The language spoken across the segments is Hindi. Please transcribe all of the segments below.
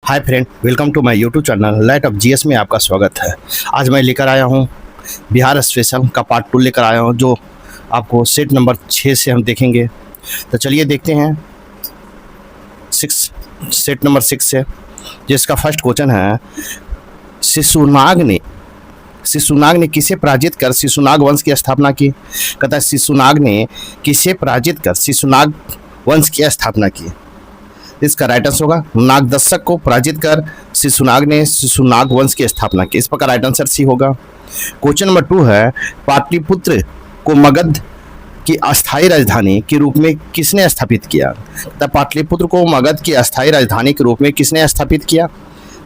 Hi friend, welcome to my YouTube channel light of GS में आपका स्वागत है। आज मैं लेकर आया हूँ बिहार स्पेशल का पार्ट 2 लेकर आया हूँ, जो आपको सेट नंबर 6 से हम देखेंगे। तो चलिए देखते हैं सेट नंबर 6 से, जिसका फर्स्ट क्वेश्चन है, शिशुनाग ने किसे पराजित कर शिशुनाग वंश की स्थापना की। कहता है शिशुनाग ने किसे पराजित कर शिशुनाग वंश की स्थापना की। इसका राइट आंसर होगा नागदशक को पराजित कर शिशुनाग ने शिशुनाग वंश की स्थापना की। इस प्रकार राइट आंसर सी होगा। क्वेश्चन नंबर 2 है, पाटलिपुत्र को मगध की अस्थायी राजधानी के रूप में किसने स्थापित किया। तब पाटलिपुत्र को मगध की अस्थायी राजधानी के रूप में किसने स्थापित किया।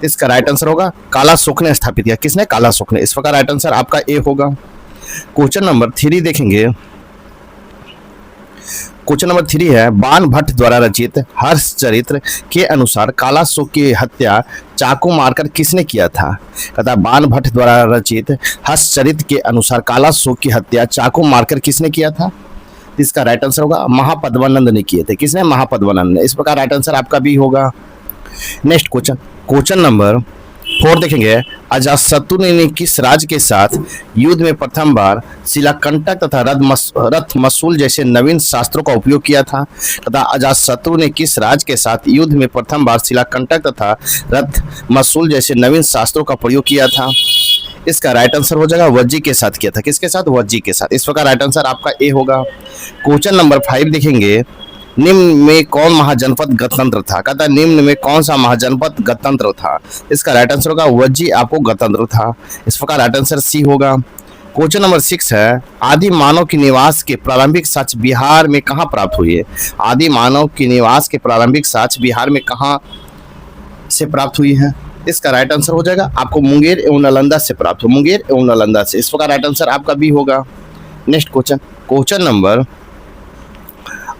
इसका राइट आंसर होगा कालाशोक ने स्थापित किया। किसने? कालाशोक ने। इस प्रकार राइट आंसर आपका ए होगा। क्वेश्चन नंबर 3 देखेंगे। क्वेश्चन नंबर 3 है, बाण भट्ट द्वारा रचित हर्षचरित्र के अनुसार कालाशोक की हत्या चाकू मारकर किसने किया था। कहता बाण भट्ट द्वारा रचित हर्षचरित्र के अनुसार कालाशोक की हत्या चाकू मारकर किसने किया था। इसका राइट आंसर होगा महापद्मानंद ने किए थे। किसने? महापद्मानंद ने। इस प्रकार राइट आंसर आपका भी होगा। नेक्स्ट क्वेश्चन नंबर 4 देखेंगे। अजातशत्रु ने किस राज्य के साथ युद्ध में प्रथम बार शिलाकंटक तथा रथ मसूल जैसे नवीन शास्त्रों का उपयोग किया था। तथा अजातशत्रु ने किस राज्य के साथ युद्ध में प्रथम बार शिलाकंटक तथा रथ मसूल जैसे नवीन शास्त्रों का प्रयोग किया था। इसका राइट आंसर हो जाएगा वज्जी के साथ किया था। किसके साथ? वज्जी के साथ। इस प्रकार राइट आंसर आपका ए होगा। क्वेश्चन नंबर 5 देखेंगे। निम्न में कौन महाजनपद गणतंत्र था। कहता है निम्न में कौन सा महाजनपद गणतंत्र था। इसका राइट आंसर होगा वज्जी आपको गणतंत्र था। इस प्रकार राइट आंसर सी होगा। क्वेश्चन नंबर 6 है, आदि मानव के निवास के प्रारंभिक साक्ष्य बिहार में कहाँ प्राप्त हुए। आदि मानव के निवास के प्रारंभिक साक्ष्य बिहार में कहाँ से प्राप्त हुई है। इसका राइट आंसर हो जाएगा आपको मुंगेर एवं नालंदा से प्राप्त हो। मुंगेर एवं नालंदा से। इस प्रकार राइट आंसर आपका भी होगा। नेक्स्ट क्वेश्चन नंबर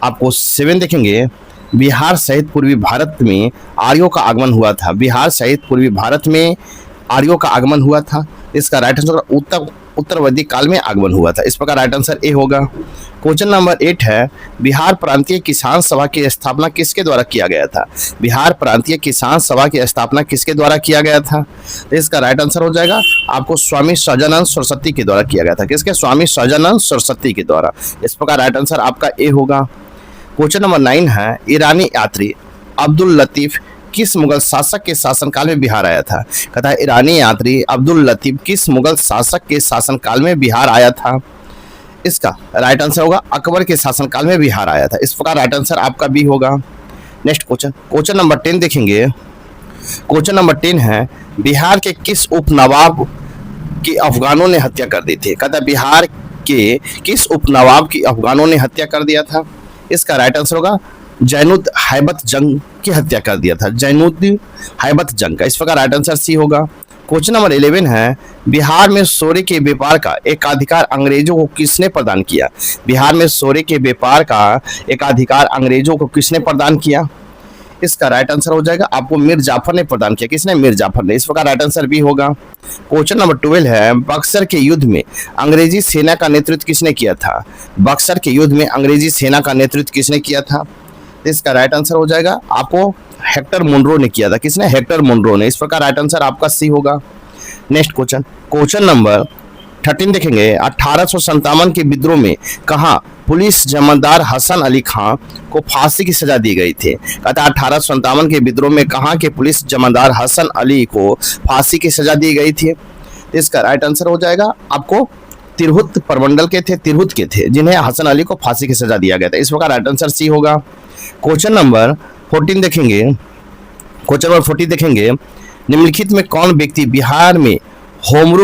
आपको 7 देखेंगे। बिहार सहित पूर्वी भारत में आर्यों का आगमन हुआ था। बिहार सहित पूर्वी भारत में आर्यों का आगमन हुआ था। इसका राइट आंसर उत्तर वैदिक काल में आगमन हुआ था। इस प्रकार राइट आंसर ए होगा। क्वेश्चन नंबर 8 है, बिहार प्रांतीय किसान सभा की स्थापना किसके द्वारा किया गया था। बिहार प्रांतीय किसान सभा की स्थापना किसके द्वारा किया गया था। तो इसका राइट आंसर हो जाएगा आपको स्वामी सहजानंद सरस्वती के द्वारा किया गया था। किसके? स्वामी सहजानंद सरस्वती के द्वारा। इस प्रकार राइट आंसर आपका ए होगा। क्वेश्चन नंबर 9 है, ईरानी यात्री अब्दुल लतीफ किस मुगल शासक के शासनकाल में बिहार आया था। कहता है ईरानी यात्री अब्दुल लतीफ किस मुगल शासक के शासनकाल में बिहार आया था। इसका राइट आंसर होगा अकबर के शासनकाल में बिहार आया था। इस प्रकार राइट आंसर आपका भी होगा। नेक्स्ट क्वेश्चन नंबर 10 देखेंगे। क्वेश्चन नंबर 10 है, बिहार के किस उपनवाब की अफगानों ने हत्या कर दी थी। कहता है बिहार के किस उपनवाब की अफगानों ने हत्या कर दिया था। इसका राइट आंसर होगा जैनुद्दीन हैबत जंग की हत्या कर दिया था। जैनुद्दीन हैबत जंग का। इस प्रकार राइट आंसर सी होगा। क्वेश्चन नंबर 11 है, बिहार में सोरे के व्यापार का एकाधिकार अंग्रेजों को किसने प्रदान किया। बिहार में सोरे के व्यापार का एकाधिकार अंग्रेजों को किसने प्रदान किया। इसका राइट आंसर हो जाएगा आपको मीर जाफर ने प्रदान किया। किसने? मीर जाफर ने। इस प्रकार राइट आंसर भी होगा। क्वेश्चन नंबर 12 है, बक्सर के युद्ध में अंग्रेजी सेना का नेतृत्व किसने किया था। बक्सर के युद्ध में अंग्रेजी सेना का नेतृत्व किसने किया था। इसका राइट आंसर हो जाएगा आपको हेक्टर मुनरो ने किया था। किसने? हेक्टर मुनरो ने। इस प्रकार राइट आंसर आपका सी होगा। नेक्स्ट क्वेश्चन नंबर 13 देखेंगे। 1857 के विद्रोह में कहाँ पुलिस जमादार हसन अली खां को फांसी की सजा दी गई थी। कहता 1857 के विद्रोह में कहाँ के पुलिस जमादार हसन अली को फांसी की सजा दी गई थी। इसका राइट आंसर हो जाएगा आपको तिरहुत प्रमंडल के थे, तिरहुत के थे, जिन्हें हसन अली को फांसी की सजा दिया गया था। इस प्रकार राइट आंसर सी होगा। क्वेश्चन नंबर 14 देखेंगे। क्वेश्चन नंबर 14 देखेंगे, निम्नलिखित में कौन व्यक्ति बिहार में होम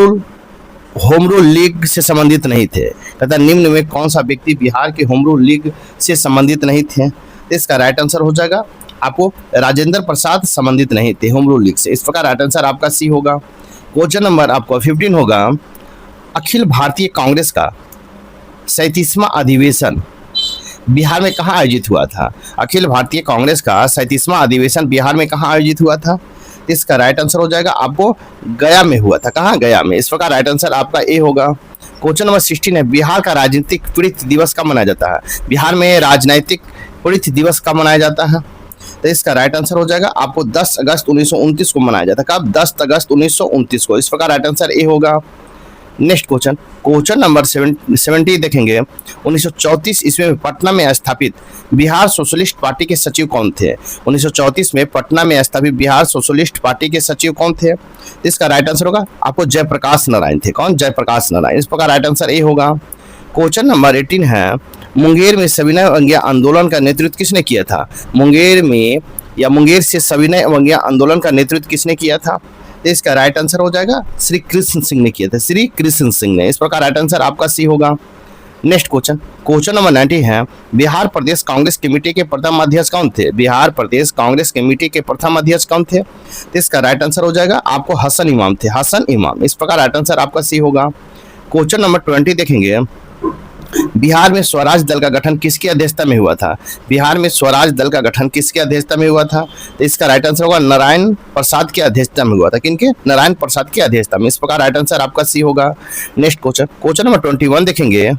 रूल लीग से संबंधित नहीं थे। तथा निम्न में कौन सा व्यक्ति बिहार के होम रूल लीग से संबंधित नहीं थे। इसका राइट आंसर हो जाएगा आपको राजेंद्र प्रसाद संबंधित नहीं थे होम रूल लीग से। इस प्रकार राइट आंसर आपका सी होगा। क्वेश्चन नंबर आपको 15 होगा, अखिल भारतीय कांग्रेस का 37वां अधिवेशन बिहार में कहाँ आयोजित हुआ था। अखिल भारतीय कांग्रेस का 37वां अधिवेशन बिहार में कहाँ आयोजित हुआ था। इसका राइट आंसर हो जाएगा आपको गया में हुआ था। कहाँ? गया में। इस प्रकार राइट आंसर आपका ए होगा। क्वेश्चन नंबर 16 है, बिहार का राजनीतिक पीड़ित दिवस कब मनाया जाता है। बिहार में राजनीतिक पीड़ित दिवस कब मनाया जाता है। तो इसका राइट आंसर हो जाएगा आपको 10 अगस्त 1929 को मनाया जाता है। कब? 10 अगस्त 1929 को। इस प्रकार राइट आंसर ए होगा। नेक्स्ट क्वेश्चन, क्वेश्चन नंबर 70 देखेंगे। 1934 ईस्वी में पटना में स्थापित बिहार सोशलिस्ट पार्टी के सचिव कौन थे? 1934 में पटना में स्थापित बिहार सोशलिस्ट पार्टी के सचिव कौन थे? इसका राइट आंसर होगा आपको जयप्रकाश नारायण थे। कौन? जयप्रकाश नारायण। इस प्रकार राइट आंसर ए होगा। क्वेश्चन नंबर 18 है, मुंगेर में सविनय अवज्ञा आंदोलन का नेतृत्व किसने किया था? मुंगेर में या मुंगेर से सविनय अवज्ञा आंदोलन का नेतृत्व किसने किया था? इसका राइट आंसर हो जाएगा श्री कृष्ण सिंह ने किया था। श्री कृष्ण सिंह ने। इस प्रकार राइट आंसर आपका सी होगा। नेक्स्ट क्वेश्चन, क्वेश्चन नंबर 90 है, बिहार प्रदेश कांग्रेस कमेटी के प्रथम अध्यक्ष कौन थे? बिहार प्रदेश कांग्रेस कमेटी के प्रथम अध्यक्ष कौन थे? इसका राइट आंसर हो जाएगा आपको हसन इमाम थे। हसन इमाम। इस प्रकार राइट आंसर आपका सी होगा। क्वेश्चन नंबर 20 देखेंगे, बिहार में स्वराज दल का गठन किसकी अध्यक्षता में हुआ था? बिहार में स्वराज दल का गठन किसकी अध्यक्षता में हुआ था? तो इसका राइट आंसर होगा नारायण प्रसाद की अध्यक्षता में हुआ था। किनके? नारायण प्रसाद की अध्यक्षता में। इस प्रकार राइट आंसर आपका सी होगा। नेक्स्ट क्वेश्चन, क्वेश्चन नंबर 21 देखेंगे।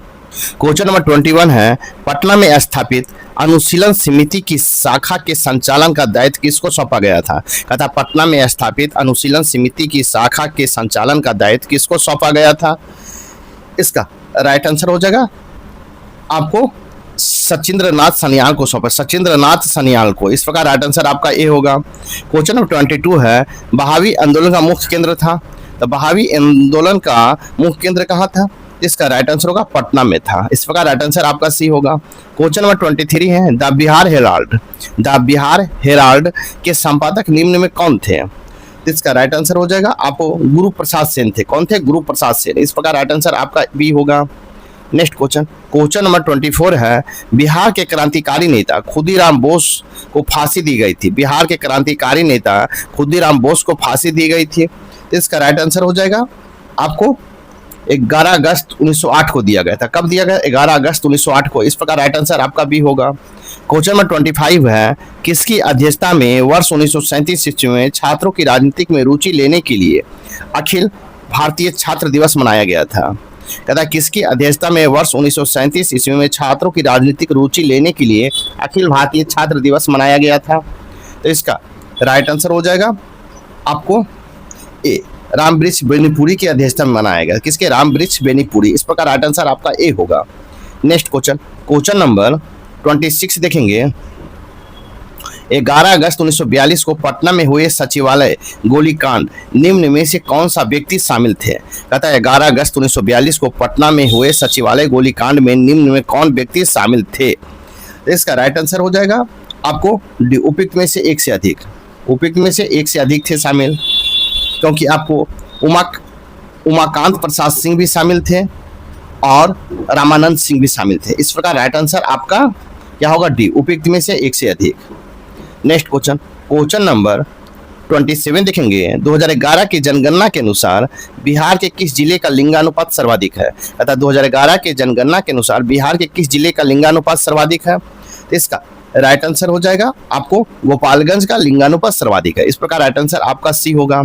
क्वेश्चन नंबर 21 है, पटना में स्थापित अनुशीलन समिति की शाखा के संचालन का दायित्व किसको सौंपा गया था? कहता पटना में स्थापित अनुशीलन समिति की शाखा के संचालन का दायित्व किसको सौंपा गया था? इसका राइट आंसर हो जाएगा आपको सचिंद्र नाथ सन्याल को सौंपा। सचिंद्र नाथ सन्याल को। इस प्रकार राइट आंसर आपका ए होगा। क्वेश्चन नंबर 22 है, बहावी आंदोलन का मुख्य केंद्र था। तो बहावी आंदोलन का मुख्य केंद्र कहाँ था? इसका राइट आंसर होगा पटना में था। इस प्रकार राइट आंसर आपका सी होगा। क्वेश्चन नंबर 23 है, the Bihar Herald. The Bihar Herald के संपादक निम्न में कौन थे? इसका राइट आंसर हो जाएगा आपको गुरु प्रसाद सेन थे। कौन थे? गुरु प्रसाद सेन। इस प्रकार राइट आंसर आपका बी होगा। नेक्स्ट क्वेश्चन, क्वेश्चन नंबर 24 है, बिहार के क्रांतिकारी नेता खुदीराम बोस को फांसी दी गई थी। बिहार के क्रांतिकारी नेता खुदीराम बोस को फांसी दी गई थी। इसका राइट आंसर हो जाएगा आपको 11 अगस्त 1908 को दिया गया था। कब दिया गया? 11 अगस्त 1908 को। इस प्रकार राइट आंसर आपका बी होगा। क्वेश्चन नंबर 25 है, किसकी अध्यक्षता में वर्ष 1937 ईस्वी में छात्रों की राजनीतिक में रुचि लेने के लिए अखिल भारतीय छात्र दिवस मनाया गया था? कहता किसकी अध्यक्षता में वर्ष 1937 ईस्वी में छात्रों की राजनीतिक रुचि लेने के लिए अखिल भारतीय छात्र दिवस मनाया गया था? तो इसका राइट आंसर हो जाएगा आपको ए, रामवृक्ष बेनीपुरी की अध्यक्षता में मनाया गया। किसके? रामवृक्ष बेनीपुरी। इस प्रकार राइट आंसर आपका ए होगा। नेक्स्ट क्वेश्चन, क्वेश्चन नंबर 26 देखेंगे। 11 अगस्त 1942 को पटना में हुए सचिवालय गोलीकांड निम्न में से कौन सा व्यक्ति शामिल थे? कहता है 11 अगस्त 1942 को पटना में हुए सचिवालय गोलीकांड में निम्न में कौन व्यक्ति शामिल थे? इसका राइट आंसर हो जाएगा आपको उपयुक्त में से एक से अधिक। उपयुक्त में से एक से अधिक थे शामिल, क्योंकि आपको उमाकांत प्रसाद सिंह भी शामिल थे और रामानंद सिंह भी शामिल थे। इस प्रकार राइट आंसर आपका क्या होगा? डी, उपयुक्त में से एक से अधिक। नेक्स्ट क्वेश्चन, क्वेश्चन नंबर 27 देखेंगे। 2011 की जनगणना के अनुसार बिहार के किस जिले का लिंगानुपात सर्वाधिक है? अर्थात 2011 के जनगणना के अनुसार बिहार के किस जिले का लिंगानुपात सर्वाधिक है? इसका राइट आंसर हो जाएगा आपको गोपालगंज का लिंगानुपात सर्वाधिक है। इस प्रकार राइट आंसर आपका सी होगा।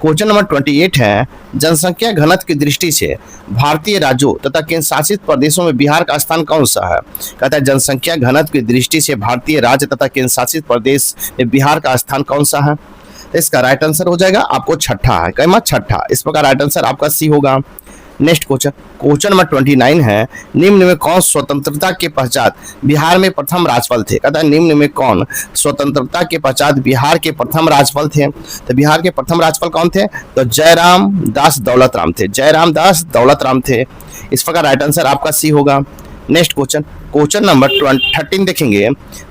क्वेश्चन नंबर 28 है, जनसंख्या घनत्व की दृष्टि से भारतीय राज्यों तथा केंद्र शासित प्रदेशों में बिहार का स्थान कौन सा है? कहता है जनसंख्या घनत्व की दृष्टि से भारतीय राज्य तथा केंद्र शासित प्रदेश में बिहार का स्थान कौन सा है? इसका राइट आंसर हो जाएगा आपको छठा है। कई मत छठा। इस प्रकार राइट आंसर आपका सी होगा। नेक्स्ट क्वेश्चन, क्वेश्चन नंबर 29 है, निम्न में कौन स्वतंत्रता के पश्चात बिहार में प्रथम राज्यपाल थे? कहता है निम्न में कौन स्वतंत्रता के पश्चात बिहार के प्रथम राज्यपाल थे? तो बिहार के प्रथम राज्यपाल कौन थे? तो जयराम दास दौलत राम थे। जयराम दास दौलत राम थे। इस प्रकार राइट आंसर आपका सी होगा। नेक्स्ट क्वेश्चन, क्वेश्चन नंबर 13 देखेंगे।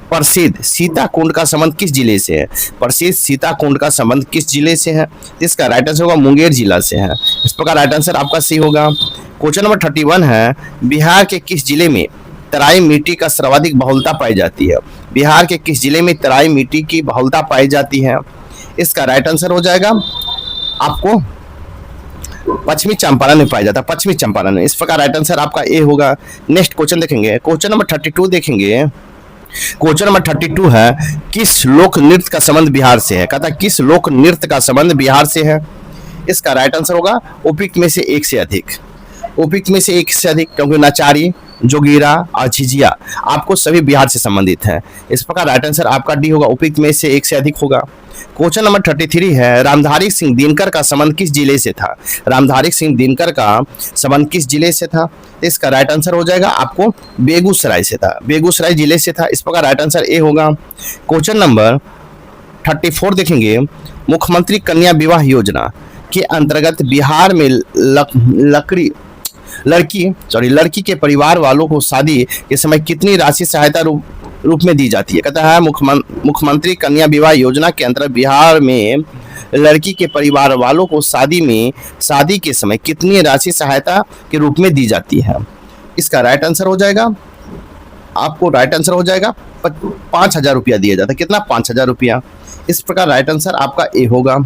प्रसिद्ध सीताकुंड का संबंध किस जिले से है? प्रसिद्ध सीताकुंड का संबंध किस जिले से है? इसका राइट आंसर होगा मुंगेर जिला से है। इस प्रकार राइट आंसर आपका सी होगा। क्वेश्चन नंबर 31 है, बिहार के किस जिले में तराई मिट्टी का सर्वाधिक बहुलता पाई जाती है? बिहार के किस जिले में तराई मिट्टी की बहुलता पाई जाती है? इसका राइट आंसर हो जाएगा आपको पश्चिमी चंपारण में पाया जाता है। पश्चिमी चंपारण में। इस प्रकार राइट आंसर आपका ए होगा। नेक्स्ट क्वेश्चन देखेंगे। क्वेश्चन नंबर 32 देखेंगे। क्वेश्चन नंबर 32 है, किस लोक नृत्य का संबंध बिहार से है? कहता है किस लोक नृत्य का संबंध बिहार से है? इसका राइट आंसर होगा उपयुक्त में से एक से अधिक। उपयुक्त में से एक से अधिक, क्योंकि नचारी जोगीरा और झिझिया आपको सभी बिहार से संबंधित हैं। इस प्रकार राइट आंसर आपका डी होगा, उपयुक्त में से एक से अधिक होगा। क्वेश्चन नंबर 33 है, रामधारी सिंह दिनकर का संबंध किस जिले से था? रामधारी सिंह दिनकर का संबंध किस जिले से था? इसका राइट आंसर हो जाएगा आपको बेगूसराय से था, बेगूसराय जिले से था। इस प्रकार राइट आंसर ए होगा। क्वेश्चन नंबर 34 देखेंगे, मुख्यमंत्री कन्या विवाह योजना के अंतर्गत बिहार में लड़की के परिवार वालों को शादी के समय कितनी राशि सहायता रूप में दी जाती है? कहता है मुख्यमंत्री कन्या विवाह योजना के अंतर्गत बिहार में लड़की के परिवार वालों को शादी के समय कितनी राशि सहायता के रूप में दी जाती है? इसका राइट आंसर हो जाएगा, आपको राइट आंसर हो जाएगा 5,000 रुपया दिया जाता है। कितना? 5,000 रुपया। इस प्रकार राइट आंसर आपका ए होगा।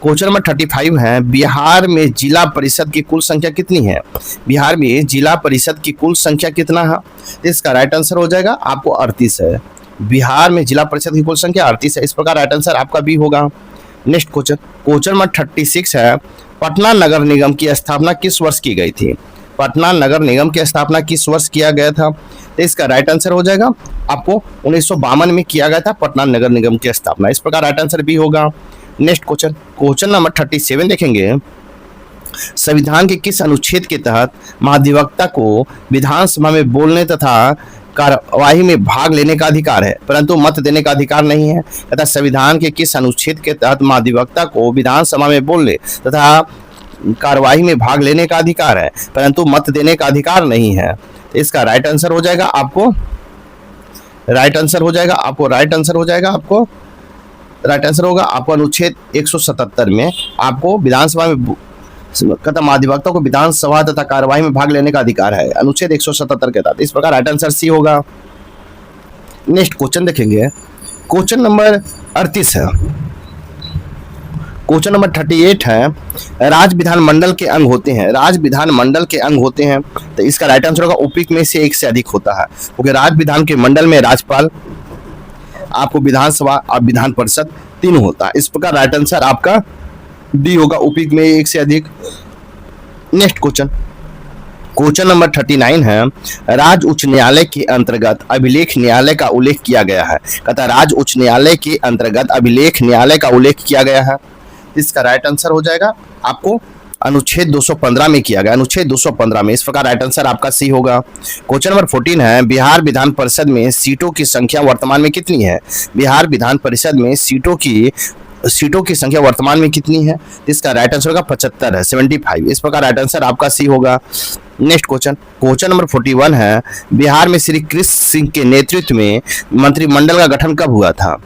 क्वेश्चन नंबर 35 है, बिहार में जिला परिषद की कुल संख्या कितनी है? बिहार में जिला परिषद की कुल संख्या कितना है? इसका राइट आंसर हो जाएगा आपको 38 है। बिहार में जिला परिषद की कुल संख्या 38 है। इस प्रकार राइट आंसर आपका बी होगा। नेक्स्ट क्वेश्चन नंबर 36 है, पटना नगर निगम की स्थापना किस वर्ष की गई थी? पटना नगर निगम की स्थापना किस वर्ष किया गया था? तो इसका राइट आंसर हो जाएगा आपको 1952 में किया गया था पटना नगर निगम की स्थापना। इस प्रकार राइट आंसर बी होगा। नेक्स्ट क्वेश्चन नंबर 37 देखेंगे, संविधान के किस अनुच्छेद के तहत महाधिवक्ता को विधानसभा में बोलने तथा कार्यवाही में भाग लेने का अधिकार है परंतु मत देने का अधिकार नहीं है? तथा संविधान के किस अनुच्छेद के तहत महाधिवक्ता को विधानसभा में बोलने तथा कार्यवाही में भाग लेने का अधिकार है परंतु मत देने का अधिकार नहीं है? इसका राइट आंसर हो जाएगा आपको राइट आंसर होगा आपको अनुच्छेद 177 में आपको विधानसभा में महाधिवक्ता को विधानसभा तथा कार्यवाही में भाग लेने का अधिकार है, अनुच्छेद 177 के तहत। इस प्रकार राइट आंसर सी होगा। नेक्स्ट क्वेश्चन देखेंगे, क्वेश्चन नंबर 38 है। क्वेश्चन नंबर 38 है, राज्य विधानमंडल के अंग होते हैं, राज्य विधानमंडल के अंग होते हैं। तो इसका राइट आंसर होगा उपयुक्त में से एक से अधिक होता है, क्योंकि राज्य विधान के मंडल में राज्यपाल, आपको विधानसभा और विधान परिषद तीनों होता है। इस प्रकार राइट आंसर आपका डी होगा, उपयुक्त में एक से अधिक। नेक्स्ट क्वेश्चन नंबर 39 है, राज्य उच्च न्यायालय के अंतर्गत अभिलेख न्यायालय का उल्लेख किया गया है। कहता है राज्य उच्च न्यायालय के अंतर्गत अभिलेख न्यायालय का उल्लेख किया गया है। इसका राइट आंसर हो जाएगा आपको अनुच्छेद 215 में किया गया, अनुच्छेद 215 में। इस प्रकार राइट आंसर आपका सी होगा। क्वेश्चन नंबर 14 है, बिहार विधान परिषद में सीटों की संख्या वर्तमान में कितनी है? बिहार विधान परिषद में सीटों की संख्या वर्तमान में कितनी है? इसका राइट आंसर होगा 75 है, 75। इस प्रकार राइट आंसर आपका सी होगा। नेक्स्ट क्वेश्चन नंबर 41 है, बिहार में श्री कृष्ण सिंह के नेतृत्व में मंत्रिमंडल का गठन कब हुआ था?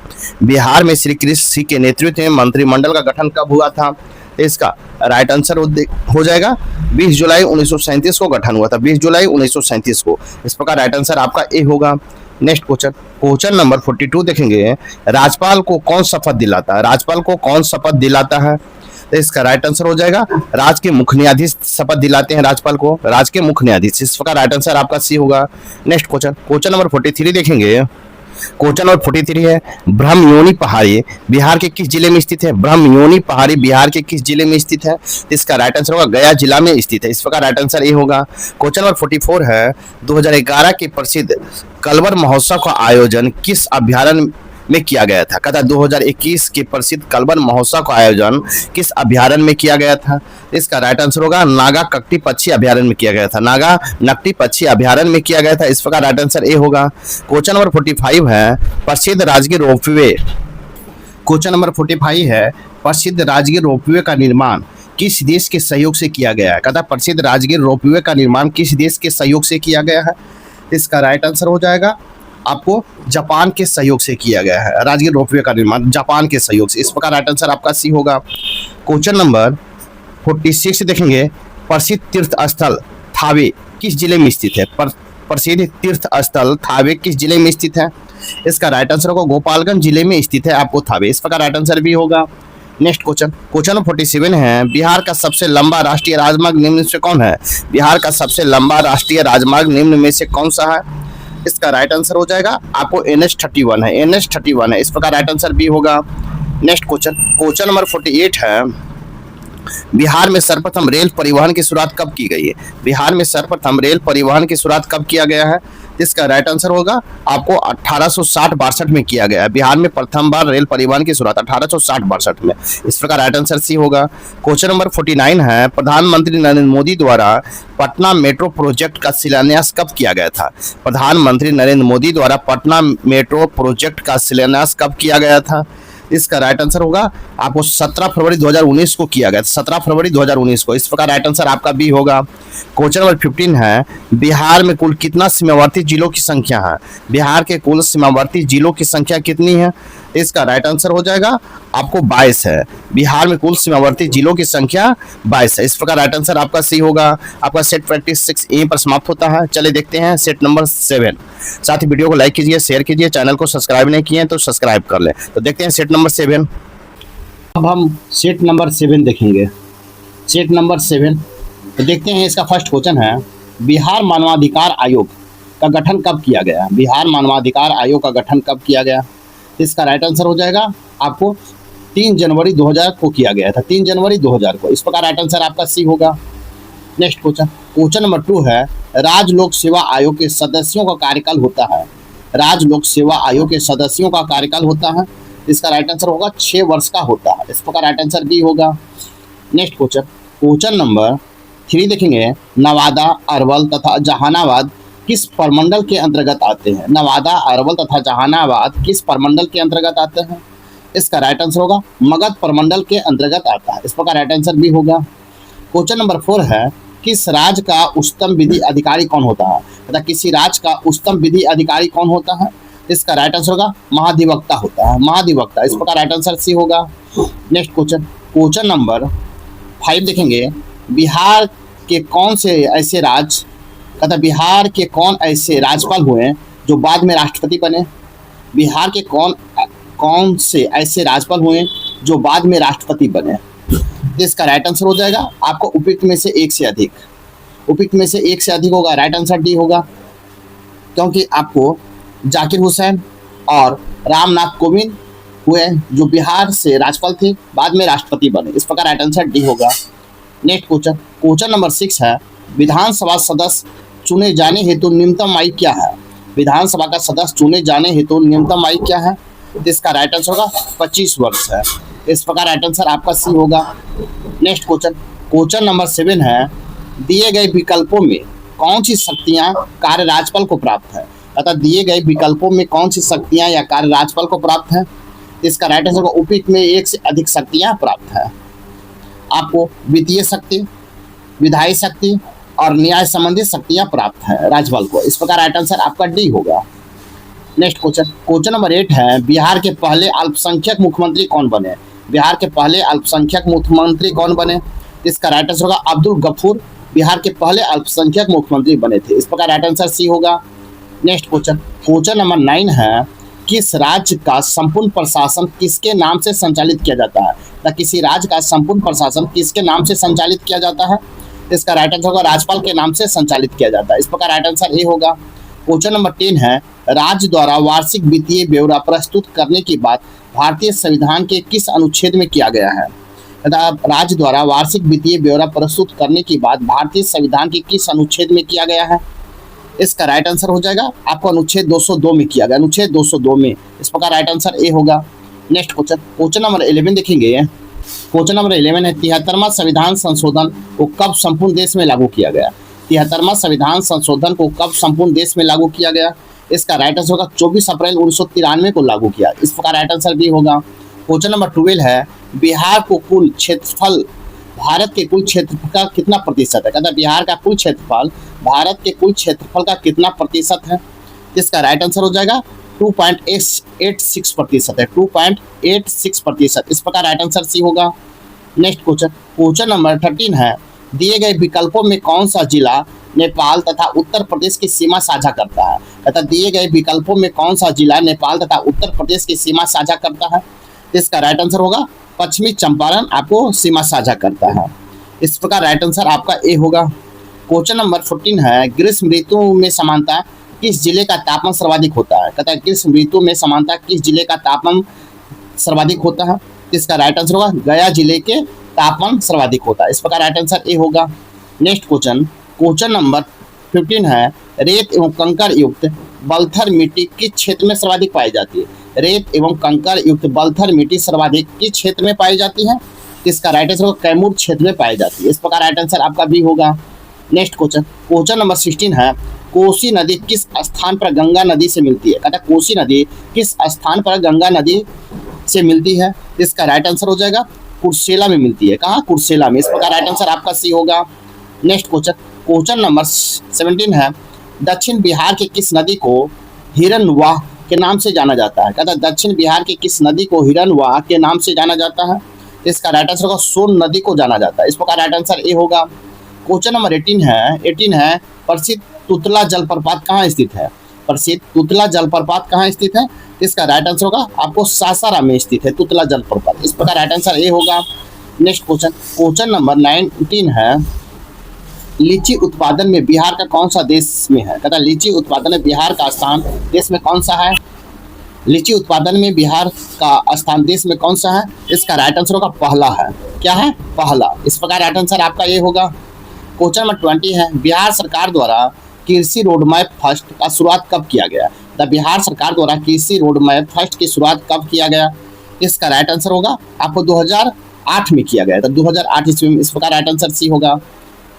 बिहार में श्री कृष्ण सिंह के नेतृत्व में मंत्रिमंडल का गठन कब हुआ था? इसका राइट आंसर हो जाएगा 20 जुलाई 1937 को गठन हुआ था, 20 जुलाई 1937 को। इस प्रकार राइट आंसर आपका ए होगा। नेक्स्ट क्वेश्चन नंबर 42 देखेंगे, राज्यपाल को कौन शपथ दिलाता है? राज्यपाल को कौन शपथ दिलाता है? तो इसका राइट आंसर हो जाएगा राज्य के मुख्य न्यायाधीश शपथ दिलाते हैं राज्यपाल को, राज्य के मुख्य न्यायाधीश। इस प्रकार राइट आंसर आपका सी होगा। नेक्स्ट क्वेश्चन नंबर 43 देखेंगे, क्वेश्चन नंबर 43 है, ब्रह्मयोनी पहाड़ी बिहार के किस जिले में स्थित है? ब्रह्मयोनी पहाड़ी बिहार के किस जिले में स्थित है? इसका राइट आंसर होगा गया जिला में स्थित है। इस प्रकार राइट आंसर ए होगा। क्वेश्चन नंबर 44 है, 2011 के प्रसिद्ध कलवर महोत्सव का आयोजन किस अभ्यारण्य में किया गया था? कहता 2021 के प्रसिद्ध कलवर महोत्सव का आयोजन किस अभ्यारण्य में किया गया था? इसका राइट आंसर होगा नागा कक्टी पक्षी अभ्यारण्य में किया गया था, नागा नकटी पक्षी अभ्यारण्य में किया गया था। इस प्रकार राइट आंसर ए होगा। क्वेश्चन नंबर 45 है, प्रसिद्ध राजगीर रोपवे। क्वेश्चन नंबर 45 है, प्रसिद्ध राजगीर रोपवे का निर्माण किस देश के सहयोग से किया गया है? कहता प्रसिद्ध राजगीर रोपवे का निर्माण किस देश के सहयोग से किया गया है? इसका राइट आंसर हो जाएगा आपको जापान के सहयोग से किया गया है, राजगीर रोपवे का निर्माण जापान के सहयोग से। इस प्रकार राइट आंसर आपका सी होगा। क्वेश्चन नंबर 46 देखेंगे, प्रसिद्ध तीर्थ स्थल थावे किस जिले में स्थित है? प्रसिद्ध तीर्थ स्थल थावे किस जिले में स्थित है? इसका राइट आंसर होगा गोपालगंज जिले में स्थित है आपको थावे। इस प्रकार राइट आंसर भी होगा। नेक्स्ट क्वेश्चन नंबर 47 है, बिहार का सबसे लंबा राष्ट्रीय राजमार्ग निम्न में से कौन है? बिहार का सबसे लंबा राष्ट्रीय राजमार्ग निम्न में से कौन सा है? इसका राइट आंसर हो जाएगा आपको NH31 है, NH31 है। इस प्रकार राइट आंसर बी होगा। नेक्स्ट क्वेश्चन नंबर 48 है, बिहार में सर्वप्रथम रेल परिवहन की शुरुआत कब की गई है? बिहार में सर्वप्रथम रेल परिवहन की शुरुआत कब किया गया है? इसका राइट आंसर होगा आपको 1860-62 में किया गया है। बिहार में प्रथम बार रेल परिवहन की शुरुआत 1860-62 में। इस प्रकार राइट आंसर सी होगा। क्वेश्चन नंबर 49 है, प्रधानमंत्री नरेंद्र मोदी द्वारा पटना मेट्रो प्रोजेक्ट का शिलान्यास कब किया गया था? प्रधानमंत्री नरेंद्र मोदी द्वारा पटना मेट्रो प्रोजेक्ट का शिलान्यास कब किया गया था? इसका राइट आंसर होगा आपको 17 फरवरी 2019 को किया गया, 17 फरवरी 2019 को। इस प्रकार राइट आंसर आपका बी होगा। क्वेश्चन नंबर 15 है, बिहार में कुल कितना सीमावर्ती जिलों की संख्या है? बिहार के कुल सीमावर्ती जिलों की संख्या कितनी है? इसका राइट आंसर हो जाएगा आपको 22 है। बिहार में कुल सीमावर्ती जिलों की संख्या 22 है। इस प्रकार राइट आंसर आपका सी होगा। आपका सेट प्रैक्टिस 6 यहीं पर समाप्त होता है। चलिए देखते हैं सेट नंबर 7। साथ ही वीडियो को लाइक कीजिए, शेयर कीजिए, चैनल को सब्सक्राइब नहीं किए हैं तो सब्सक्राइब कर लें। तो देखते हैं सेट नंबर 7। अब हम सेट नंबर 7 देखेंगे। सेट नंबर 7 तो देखते हैं, इसका फर्स्ट क्वेश्चन है, बिहार मानवाधिकार आयोग का गठन कब किया गया? बिहार मानवाधिकार आयोग का गठन कब किया गया? इसका राइट आंसर हो जाएगा आपको 3 जनवरी 2000 को किया गया था, 3 जनवरी 2000 को। इस प्रकार राइट आंसर आपका सी होगा। नेक्स्ट क्वेश्चन, क्वेश्चन नंबर 2 है, राज्य लोक सेवा आयोग के सदस्यों का कार्यकाल होता है। राज्य लोक सेवा आयोग के सदस्यों का कार्यकाल होता है। इसका राइट आंसर होगा 6 वर्ष का होता है। इस प्रकार राइट आंसर बी होगा। नेक्स्ट क्वेश्चन, क्वेश्चन नंबर 3 देखेंगे, नवादा, अरवल तथा जहानाबाद किस प्रमंडल के अंतर्गत आते हैं? नवादा, अरवल तथा जहानाबाद किस प्रमंडल के अंतर्गत आते हैं? इसका राइट आंसर होगा मगध प्रमंडल के अंतर्गत आता है। इस प्रकार राइट आंसर भी होगा। क्वेश्चन नंबर 4 है, किस राज्य का उच्चतम विधि अधिकारी कौन होता है? तथा किसी राज्य का उच्चतम विधि अधिकारी कौन होता है? इसका राइट आंसर होगा महाधिवक्ता होता है, महाधिवक्ता। इस प्रकार राइट आंसर सी होगा। नेक्स्ट क्वेश्चन, क्वेश्चन नंबर 5 देखेंगे, बिहार के कौन से ऐसे राज्य तथा बिहार के कौन ऐसे राज्यपाल हुए जो बाद में राष्ट्रपति बने? बिहार के कौन से ऐसे राज्यपाल हुए जो बाद में राष्ट्रपति बने? इसका राइट आंसर हो जाएगा आपको उपयुक्त में से एक से अधिक। उपयुक्त में से एक से अधिक होगा, राइट आंसर डी होगा, क्योंकि आपको जाकिर हुसैन और रामनाथ कोविंद हुए जो बिहार से राज्यपाल थे, बाद में राष्ट्रपति बने। इस प्रकार राइट आंसर डी होगा। नेक्स्ट क्वेश्चन, क्वेश्चन नंबर 6 है, विधानसभा सदस्य चुने जाने हेतु न्यूनतम आयु क्या है? विधानसभा का सदस्य चुने जाने हेतु न्यूनतम आयु क्या है? इसका राइट आंसर होगा 25 वर्ष है। इस प्रकार राइट आंसर आपका सी होगा। नेक्स्ट क्वेश्चन, क्वेश्चन नंबर 7 है, दिए गए विकल्पों में कौन सी शक्तियां कार्य राज्यपाल को प्राप्त है? अतः दिए गए विकल्पों में कौन सी शक्तियां या कार्य राज्यपाल को प्राप्त है? इसका राइट आंसर होगा उपयुक्त में एक से अधिक शक्तियां प्राप्त है। आपको वित्तीय शक्ति, विधायी शक्ति और न्याय संबंधी शक्तियां प्राप्त है राज्यपाल को। इस प्रकार राइट आंसर आपका डी होगा। नेक्स्ट क्वेश्चन, क्वेश्चन नंबर 8 है, बिहार के पहले अल्पसंख्यक मुख्यमंत्री कौन बने? बिहार के पहले अल्पसंख्यक मुख्यमंत्री कौन बने? इसका राइट आंसर होगा अब्दुल गफूर बिहार के पहले अल्पसंख्यक मुख्यमंत्री बने थे। इस प्रकार राइट आंसर सी होगा। नेक्स्ट क्वेश्चन, क्वेश्चन नंबर 9 है, किस राज्य का संपूर्ण प्रशासन किसके नाम से संचालित किया जाता है? या किसी राज्य का संपूर्ण प्रशासन किसके नाम से संचालित किया जाता है? इसका राइट आंसर होगा राज्यपाल के नाम से संचालित किया जाता है। इस प्रकार राइट आंसर ए होगा। क्वेश्चन नंबर 10 है, राज्य द्वारा वार्षिक वित्तीय ब्यौरा प्रस्तुत करने की बात भारतीय संविधान के किस अनुच्छेद में किया गया है? तथा राज्य द्वारा वार्षिक वित्तीय ब्यौरा प्रस्तुत करने की बात भारतीय संविधान के किस अनुच्छेद में किया गया है? इसका राइट आंसर हो जाएगा आपको अनुच्छेद 202 में किया गया, अनुच्छेद 202 में। इस प्रकार राइट आंसर ए होगा। नेक्स्ट क्वेश्चन, क्वेश्चन नंबर 11 देखेंगे। क्वेश्चन नंबर 11 है, 73वां संविधान संशोधन को कब संपूर्ण देश में लागू किया गया? 73वां संविधान संशोधन को कब संपूर्ण देश में लागू किया गया? इसका राइट आंसर होगा 24 अप्रैल 1993 को लागू किया। इस प्रकार राइट आंसर भी होगा। क्वेश्चन नंबर 12 है, बिहार को कुल क्षेत्रफल भारत के कुल क्षेत्रफल का कितना प्रतिशत है? कहता है बिहार का कुल क्षेत्रफल भारत के कुल क्षेत्रफल का कितना प्रतिशत है? इसका राइट आंसर हो जाएगा 2.86% है, 2.86%। इस प्रकार राइट आंसर सी होगा। नेक्स्ट क्वेश्चन, क्वेश्चन नंबर 13 है, दिए गए विकल्पों में कौन सा जिला नेपाल तथा उत्तर प्रदेश की सीमा साझा करता है? तथा दिए गए विकल्पों में कौन सा जिला नेपाल तथा उत्तर प्रदेश की सीमा साझा करता है? इसका राइट आंसर होगा पश्चिमी चंपारण आपको सीमा साझा करता है। इस प्रकार राइट आंसर आपका ए होगा। क्वेश्चन नंबर 14 है, ग्रीष्म ऋतु में समानता किस जिले का तापमान सर्वाधिक होता है? कहता है ग्रीष्म ऋतु में समानता किस जिले का तापमान सर्वाधिक होता है? इसका राइट आंसर होगा गया जिले के तापमान सर्वाधिक होता है। इस प्रकार राइट आंसर ए होगा। नेक्स्ट क्वेश्चन, क्वेश्चन नंबर 15 है, रेत एवं कंकड़ युक्त बलथर मिट्टी किस क्षेत्र में सर्वाधिक पाई जाती है? रेत एवं कंकड़ युक्त बलथर मिट्टी सर्वाधिक किस क्षेत्र में पाई जाती है? इसका राइट आंसर होगा कैमूर क्षेत्र में पाई जाती है। इस प्रकार राइट आंसर आपका बी होगा। नेक्स्ट क्वेश्चन, क्वेश्चन नंबर 16 है, कोसी नदी किस स्थान पर गंगा नदी से मिलती है? कहता है कोसी नदी किस स्थान पर गंगा नदी से मिलती है? इसका राइट आंसर हो जाएगा कुर्सेला में मिलती है। कहाँ? कुर्सेला में। इस प्रकार राइट आंसर आपका सी होगा। नेक्स्ट क्वेश्चन, क्वेश्चन नंबर 17 है, दक्षिण बिहार के किस नदी को हिरनवाह के नाम से जाना जाता है? कहता है दक्षिण बिहार के किस नदी को हिरनवाह के नाम से जाना जाता है? इसका राइट आंसर होगा सोन नदी को जाना जाता है। इस प्रकार राइट आंसर ए होगा। क्वेश्चन नंबर 18 है, प्रसिद्ध तुतला जलप्रपात कहाँ स्थित है? प्रसिद्ध तुतला जलप्रपात कहाँ स्थित है? इसका राइट आंसर होगा आपको सासाराम में स्थित है तुतला जलप्रपात। इस प्रकार राइट आंसर ए होगा। नेक्स्ट क्वेश्चन, क्वेश्चन नंबर 19 है, लीची उत्पादन में बिहार का कौन सा देश में है? कहता है लीची उत्पादन में बिहार का स्थान देश में कौन सा है? लीची उत्पादन में बिहार का स्थान देश में कौन सा है? इसका राइट आंसर होगा पहला है। क्या है? पहला। इस प्रकार राइट आंसर आपका ये होगा। क्वेश्चन नंबर 20 है, बिहार सरकार द्वारा कृषि रोड मैप फर्स्ट का शुरुआत कब किया गया? द बिहार सरकार द्वारा कृषि रोड मैप फर्स्ट की शुरुआत कब किया गया? इसका राइट आंसर होगा आपको 2008 में किया गया था, 2008 ईस्वी में। इस प्रकार राइट आंसर सी होगा।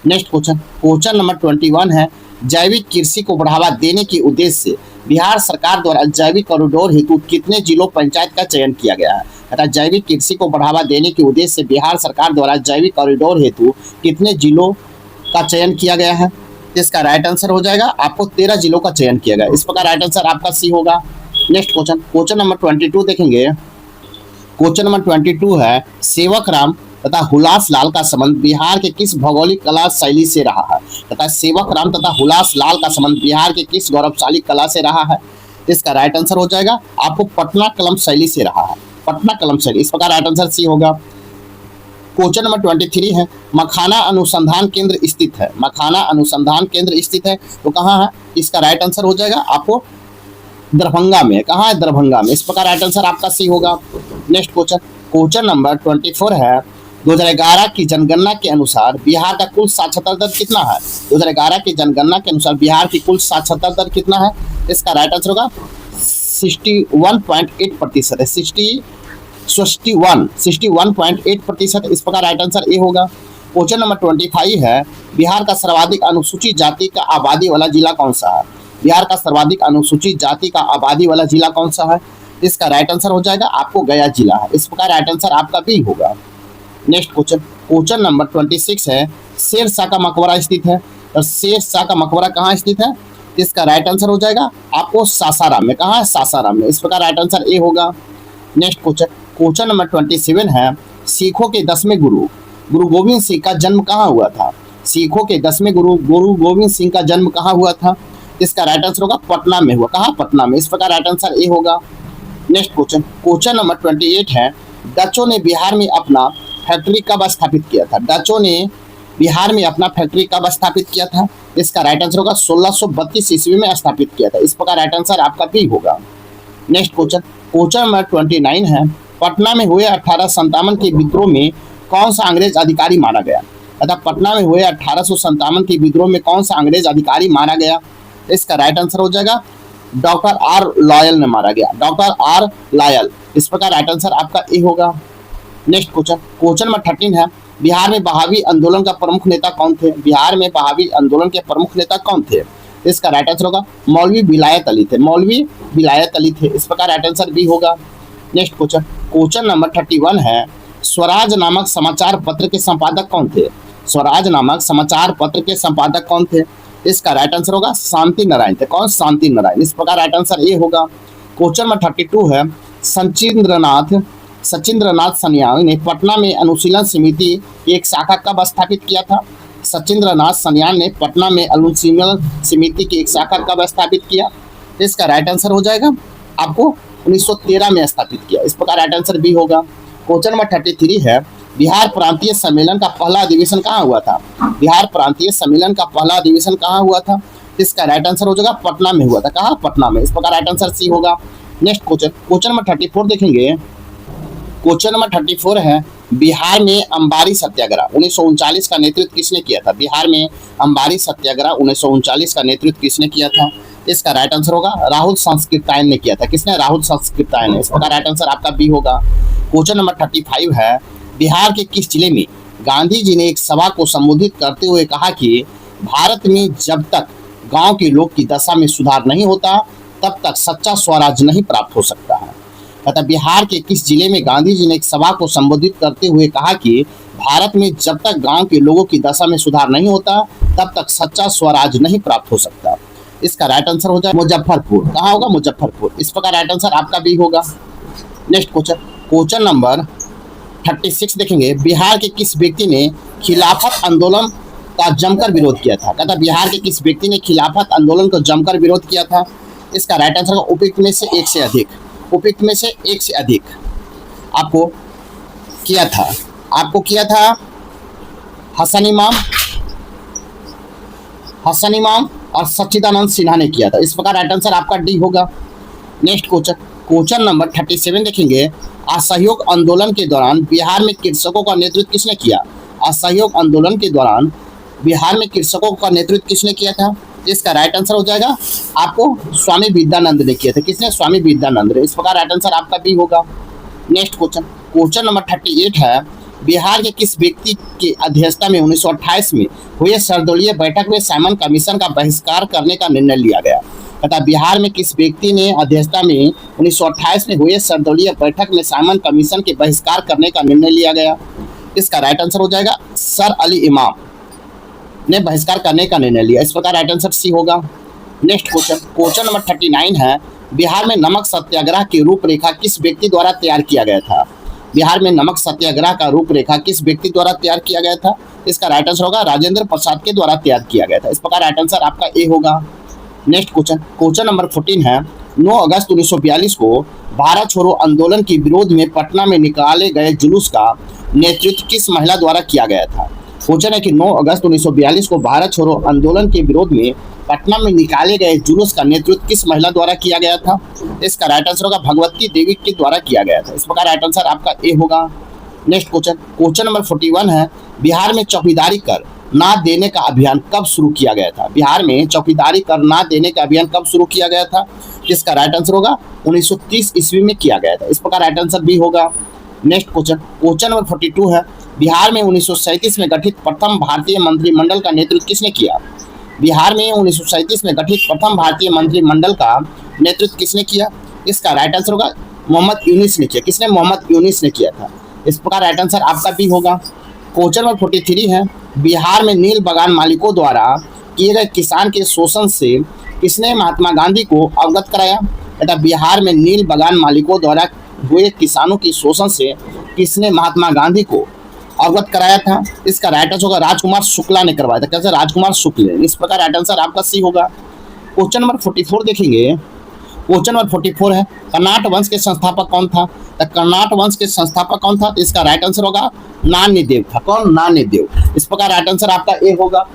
नेक्स्ट क्वेश्चन, क्वेश्चन नंबर 21 है, जैविक कृषि को बढ़ावा देने के उद्देश्य से बिहार सरकार द्वारा जैविक कॉरिडोर हेतु कितने जिलों पंचायत का चयन किया गया है? अर्थात जैविक कृषि को बढ़ावा देने के उद्देश्य से बिहार सरकार द्वारा जैविक कॉरिडोर हेतु कितने जिलों का चयन किया गया है? इसका राइट आंसर हो जाएगा आपको 13 जिलों का चयन किया गया। इस प्रकार राइट आंसर आपका सी होगा। नेक्स्ट क्वेश्चन, क्वेश्चन नंबर 22 देखेंगे। क्वेश्चन नंबर 22 है, सेवक राम तथा हुलास लाल का संबंध बिहार के किस भौगोलिक कला शैली से रहा है? तथा सेवक राम तथा हुलास लाल का संबंध बिहार के किस गौरवशाली कला से रहा है? इसका राइट आंसर हो जाएगा आपको पटना कलम शैली से रहा है, पटना कलम शैली। इस प्रकार राइट आंसर सी होगा। क्वेश्चन नंबर 23 है, मखाना अनुसंधान केंद्र स्थित है। मखाना अनुसंधान केंद्र स्थित है तो कहाँ है? इसका राइट आंसर हो जाएगा आपको दरभंगा में। कहाँ है? दरभंगा में। इस प्रकार राइट आंसर आपका सी होगा। नेक्स्ट क्वेश्चन, क्वेश्चन नंबर 24 है, 2011 की जनगणना के अनुसार बिहार का कुल साक्षरता दर कितना है? 2011 की जनगणना के अनुसार बिहार की कुल साक्षरता दर कितना है? इसका राइट आंसर होगा 61.8% है। 61.8%। इस प्रकार राइट आंसर ए होगा। क्वेश्चन नंबर 25 है, बिहार का सर्वाधिक अनुसूचित जाति का आबादी वाला जिला कौन सा है? बिहार का सर्वाधिक अनुसूचित जाति का आबादी वाला जिला कौन सा है? इसका राइट आंसर हो जाएगा आपको गया जिला है। इस प्रकार राइट आंसर आपका बी होगा। नेक्स्ट क्वेश्चन, क्वेश्चन नंबर 26 है, शेरशाह का मकबरा स्थित है। और शेरशाह का मकबरा कहाँ स्थित है? इसका राइट आंसर हो जाएगा आपको सासाराम में। कहाँ है? सासाराम में। इस प्रकार राइट आंसर ए होगा। नेक्स्ट क्वेश्चन, क्वेश्चन नंबर 27 है, सिखों के 10वें गुरु गुरु गोविंद सिंह का जन्म कहाँ हुआ था? सिखों के 10वें गुरु गुरु गोविंद सिंह का जन्म कहाँ हुआ था? इसका राइट आंसर होगा पटना में हुआ। कहाँ? पटना में। इस प्रकार राइट आंसर ए होगा। नेक्स्ट क्वेश्चन, क्वेश्चन नंबर 28 है, डचों ने बिहार में अपना फैक्ट्री कब स्थापित किया था? डचों ने बिहार में अपना फैक्ट्री कब स्थापित किया था? इसका राइट आंसर होगा 1632 ईस्वी में स्थापित किया था। इस प्रकार राइट आंसर आपका बी होगा। नेक्स्ट क्वेश्चन, क्वेश्चन नंबर 29 है, पटना में हुए 1857 के विद्रोह में कौन सा अंग्रेज अधिकारी मारा गया? अतः पटना में हुए 1857 के विद्रोह में कौन सा अंग्रेज अधिकारी मारा गया? इसका राइट आंसर हो जाएगा डॉक्टर आर लॉयल ने मारा गया। Doctor R loyal. इस प्रकार राइट आंसर आपका ए होगा। नेक्स्ट क्वेश्चन, क्वेश्चन नंबर 13 है, बिहार में बहावी आंदोलन का प्रमुख नेता कौन थे? बिहार में बहावी आंदोलन के प्रमुख नेता कौन थे? इसका राइट आंसर होगा मौलवी विलायत अली थे। मौलवी विलायत अली थे। इस प्रकार राइट आंसर बी होगा। नेक्स्ट क्वेश्चन, क्वेश्चन नंबर 31 है, स्वराज नामक समाचार पत्र के संपादक कौन थे? स्वराज नामक समाचार पत्र के संपादक कौन थे? इसका राइट आंसर होगा शांति नारायण थे। कौन? शांति नारायण। इस प्रकार राइट आंसर ए होगा। क्वेश्चन नंबर 32 है, सचिंद्रनाथ सन्याल ने पटना में अनुशीलन समिति की एक शाखा कब स्थापित किया था? सचिंद्रनाथ सन्याल ने पटना में अनुशीलन समिति की एक शाखा कब स्थापित किया? इसका राइट आंसर हो जाएगा आपको 1913 में स्थापित किया। इस प्रकार राइट आंसर बी होगा। क्वेश्चन नंबर 33 है, बिहार प्रांतीय सम्मेलन का पहला अधिवेशन कहाँ हुआ था? बिहार प्रांतीय सम्मेलन का पहला अधिवेशन कहाँ हुआ था? इसका राइट आंसर हो जाएगा पटना में हुआ था। कहाँ? पटना में। इस प्रकार राइट आंसर सी होगा। नेक्स्ट क्वेश्चन, क्वेश्चन नंबर 34 देखेंगे। क्वेश्चन नंबर 34 है, बिहार में अंबारी सत्याग्रह 1939 का नेतृत्व किसने किया था? बिहार में अंबारी सत्याग्रह 1939 का नेतृत्व किसने किया था? इसका राइट आंसर होगा राहुल सांस्कृत्यायन ने किया था। किसने? राहुल सांस्कृत्यायन ने। इसका राइट आंसर आपका बी होगा। क्वेश्चन नंबर 35 है, बिहार के किस जिले में गांधी जी ने एक सभा को संबोधित करते हुए कहा कि भारत में जब तक गांव के लोग की दशा में सुधार नहीं होता तब तक सच्चा स्वराज नहीं प्राप्त हो सकता है। तथा बिहार के किस जिले में गांधी जी ने एक सभा को संबोधित करते हुए कहा कि भारत में जब तक गांव के लोगों की दशा में सुधार नहीं होता तब तक सच्चा स्वराज नहीं प्राप्त हो सकता? इसका राइट आंसर हो जाए मुजफ्फरपुर। कहाँ होगा? मुजफ्फरपुर। इस प्रकार राइट आंसर आपका भी होगा। नेक्स्ट क्वेश्चन, क्वेश्चन नंबर 36 देखेंगे, बिहार के किस व्यक्ति ने खिलाफत आंदोलन का जमकर विरोध किया था? कहता बिहार के किस व्यक्ति ने खिलाफत आंदोलन को जमकर विरोध किया था? इसका राइट आंसर होगा उपयुक्त में से एक से अधिक। उपयुक्त में से एक से अधिक आपको किया था। आपको किया था हसन इमाम और सच्चिदानंद सिन्हा ने किया था। इस प्रकार राइट आंसर आपका डी होगा। नेक्स्ट क्वेश्चन, क्वेश्चन नंबर 37 देखेंगे, असहयोग आंदोलन के दौरान बिहार में कृषकों का नेतृत्व किसने किया? असहयोग आंदोलन के दौरान बिहार में कृषकों का नेतृत्व किसने किया था? इसका राइट आंसर हो जाएगा आपको स्वामी विद्यानंद ने किया था। किसने? स्वामी विद्यानंद ने। इस प्रकार राइट आंसर आपका भी होगा। नेक्स्ट क्वेश्चन, क्वेश्चन नंबर 38 है, बिहार के किस व्यक्ति की अध्यक्षता में 1928 में हुए सर्वदलीय बैठक में साइमन कमीशन का बहिष्कार करने का निर्णय लिया गया? तथा बिहार में किस व्यक्ति ने अध्यक्षता में 1928 में हुए सर्वदलीय बैठक में साइमन कमीशन के बहिष्कार करने का निर्णय लिया गया? इसका राइट आंसर हो जाएगा सर अली इमाम ने बहिष्कार करने का निर्णय लिया। इस प्रकार राइट आंसर सी होगा। नेक्स्ट क्वेश्चन, क्वेश्चन नंबर 39 है, बिहार में नमक सत्याग्रह की रूपरेखा किस व्यक्ति द्वारा तैयार किया गया था? बिहार में नमक सत्याग्रह का रूपरेखा किस व्यक्ति द्वारा तैयार किया गया था? इसका राइट आंसर होगा राजेंद्र प्रसाद के द्वारा तैयार किया गया था। इस प्रकार राइट आंसर आपका ए होगा। नेक्स्ट क्वेश्चन, क्वेश्चन नंबर 14 है, 9 अगस्त 1942 को भारत छोड़ो आंदोलन के विरोध में पटना में निकाले गए जुलूस का नेतृत्व किस महिला द्वारा किया गया था? क्वेश्चन है कि 9 अगस्त 1942 को भारत छोड़ो आंदोलन के विरोध में पटना में निकाले गए जुलूस का नेतृत्व किस महिला द्वारा किया गया था? इसका राइट आंसर होगा भगवती देवी के द्वारा किया गया था। इस प्रकार राइट आंसर आपका ए होगा। नेक्स्ट क्वेश्चन, क्वेश्चन नंबर 41 है, बिहार में चौकीदारी कर ना देने का अभियान कब शुरू किया गया था? बिहार में चौकीदारी कर ना देने का अभियान कब शुरू किया गया था? जिसका राइट आंसर होगा 1930 ईस्वी में किया गया था। इस प्रकार राइट आंसर भी होगा। नेक्स्ट क्वेश्चन, क्वेश्चन नंबर 42 है, बिहार में 1937 में गठित प्रथम भारतीय मंत्रिमंडल का नेतृत्व किसने किया? बिहार में 1937 में गठित प्रथम भारतीय मंत्रिमंडल का नेतृत्व किसने किया? इसका राइट आंसर होगा मोहम्मद यूनिस ने किया। किसने? मोहम्मद यूनिस ने किया था। इस प्रकार राइट आंसर आपका भी होगा। क्वेश्चन नंबर 43 है, बिहार में नील बागान मालिकों द्वारा किए गए किसान के शोषण से किसने महात्मा गांधी को अवगत कराया? तथा बिहार में नील बागान मालिकों द्वारा हुए किसानों के शोषण से किसने महात्मा गांधी को अवगत कराया था? इसका राइट आंसर होगा राजकुमार शुक्ला ने करवाया था। कैसे? राजकुमार शुक्ल ने। इस प्रकार राइट आंसर आपका सी होगा। क्वेश्चन नंबर 44 देखेंगे, क्वेश्चन नंबर 44 है, कर्नाट वंश के संस्थापक कौन था? तो कर्नाट वंश के संस्थापक कौन था? तो इसका राइट आंसर होगा नान्यदेव था। कौन? नान्यदेव। इस प्रकार राइट आंसर आपका ए होगा।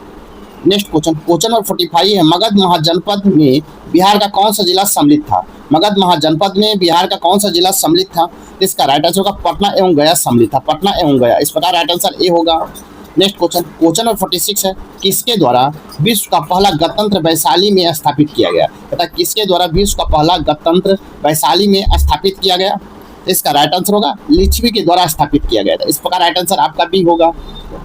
नेक्स्ट क्वेश्चन, क्वेश्चन नंबर 45 है, मगध महाजनपद में बिहार का कौन सा जिला सम्मिलित था? मगध महाजनपद में बिहार का कौन सा जिला सम्मिलित था? इसका राइट आंसर होगा पटना एवं गया सम्मिलित था। पटना एवं गया। इस प्रकार राइट आंसर ए होगा। नेक्स्ट क्वेश्चन, क्वेश्चन नंबर 46 है, किसके द्वारा विश्व का पहला गणतंत्र वैशाली में स्थापित किया गया? तथा किसके द्वारा विश्व का पहला गणतंत्र वैशाली में स्थापित किया गया? इसका राइट आंसर होगा लिच्छवी के द्वारा स्थापित किया गया था। इस प्रकार राइट आंसर आपका भी होगा।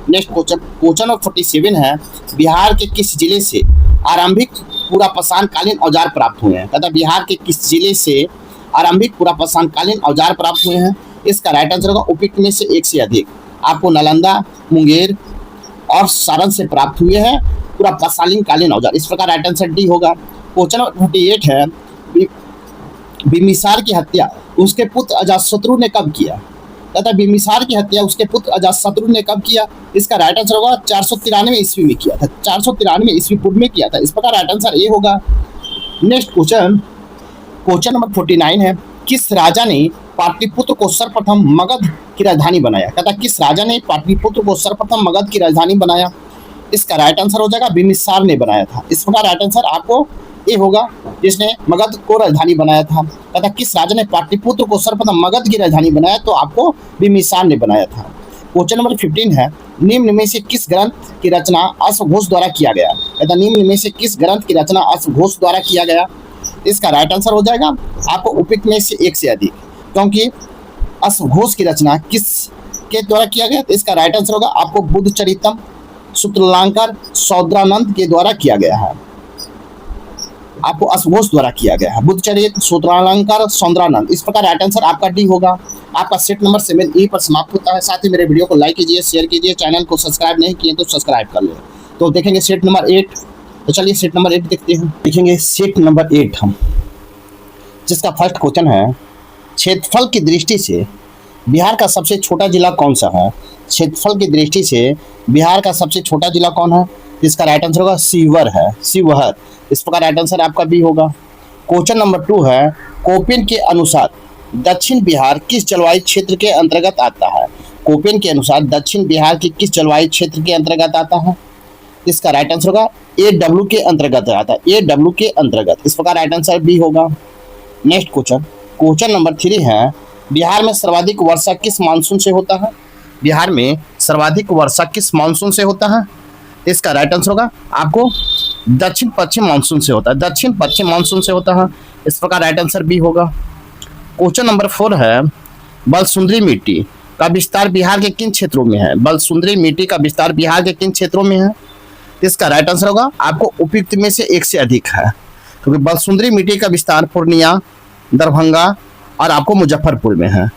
नेक्स्ट क्वेश्चन, क्वेश्चन नंबर 47 है, बिहार के किस जिले से आरंभिक पुरापाषाण कालीन औजार प्राप्त हुए हैं? तथा बिहार के किस जिले से आरंभिक पुरापाषाण कालीन औजार प्राप्त हुए हैं? इसका राइट आंसर होगा उपयुक्त में से एक से अधिक। आपको नालंदा, मुंगेर और सारण से प्राप्त हुए हैं पुरापाषाण कालीन औजार। इस प्रकार राइट आंसर डी होगा। क्वेश्चन नंबर 48 है, बिम्बिसार की हत्या उसके पुत्र अजातशत्रु ने कब किया? तथा बिम्बिसार की हत्या उसके पुत्र अजातशत्रु ने कब किया? इसका राइट आंसर होगा 493 ईस्वी में किया था। 493 ईस्वी पूर्व में किया था। इस प्रकार राइट आंसर ए होगा। नेक्स्ट क्वेश्चन, क्वेश्चन नंबर 49 है, किस राजा ने पाटलिपुत्र को सर्वप्रथम मगध की राजधानी बनाया? तथा किस राजा ने पाटलिपुत्र को सर्वप्रथम मगध की राजधानी बनाया? इसका राइट आंसर हो जाएगा बिम्बिसार ने बनाया था। इस प्रकार राइट आंसर आपको ए होगा, जिसने मगध को राजधानी बनाया था। तथा किस राजा ने पाटलिपुत्र को सर्वप्रथम मगध की राजधानी बनाया? तो आपको बिम्बिसार ने बनाया था। क्वेश्चन नंबर 15 है, निम्न में से किस ग्रंथ की रचना अश्वघोष द्वारा किया गया? कहता निम्न में से किस ग्रंथ की रचना अश्वघोष द्वारा किया गया? इसका राइट आंसर हो जाएगा आपको उपयुक्त में से एक से अधिक, क्योंकि अश्वघोष की रचना किस के द्वारा किया गया? तो इसका राइट आंसर होगा आपको बुद्ध चरितम, सूत्रलंकार, सौद्रानंद के द्वारा किया गया है। आपको अश्वघोष द्वारा किया गया है, बुद्ध चरित, सूत्रालंकार, सौंद्रानंद। इस प्रकार राइट आंसर आपका डी होगा। आपका सेट नंबर 7 ई पर समाप्त होता है। साथ ही मेरे वीडियो को लाइक कीजिए, शेयर कीजिए, चैनल को सब्सक्राइब नहीं किए तो सब्सक्राइब कर लें। तो देखेंगे सेट नंबर 8। तो चलिए सेट नंबर 8 देखते हैं। देखेंगे सेट नंबर 8 हम, जिसका फर्स्ट क्वेश्चन है, क्षेत्रफल की दृष्टि से बिहार का सबसे छोटा जिला कौन सा है? क्षेत्रफल की दृष्टि से बिहार का सबसे छोटा जिला कौन है? इसका राइट आंसर होगा शिवहर है, शिवहर। इस प्रकार राइट आंसर आपका बी होगा। क्वेश्चन नंबर 2 है, कोपेन के अनुसार दक्षिण बिहार किस जलवायु क्षेत्र के अंतर्गत आता है? कोपेन के अनुसार दक्षिण बिहार की किस जलवायु क्षेत्र के अंतर्गत आता है? इसका राइट आंसर होगा AW के अंतर्गत आता है, AW के अंतर्गत। इस प्रकार राइट आंसर बी होगा। नेक्स्ट क्वेश्चन, क्वेश्चन नंबर 3 है, बिहार में सर्वाधिक वर्षा किस मानसून से होता है? बिहार में सर्वाधिक वर्षा किस मानसून से होता है? इसका राइट आंसर होगा आपको दक्षिण पश्चिम मानसून से होता है, दक्षिण पश्चिम मानसून से होता है। इस प्रकार राइट आंसर बी होगा। क्वेश्चन नंबर 4 है, बलसुंदरी मिट्टी का विस्तार बिहार के किन क्षेत्रों में है? बलसुंदरी मिट्टी का विस्तार बिहार के किन क्षेत्रों में है? इसका राइट आंसर होगा आपको उपयुक्त में से एक से अधिक है, क्योंकि बलसुंदरी मिट्टी का विस्तार पूर्णिया, दरभंगा और आपको मुजफ्फरपुर में है।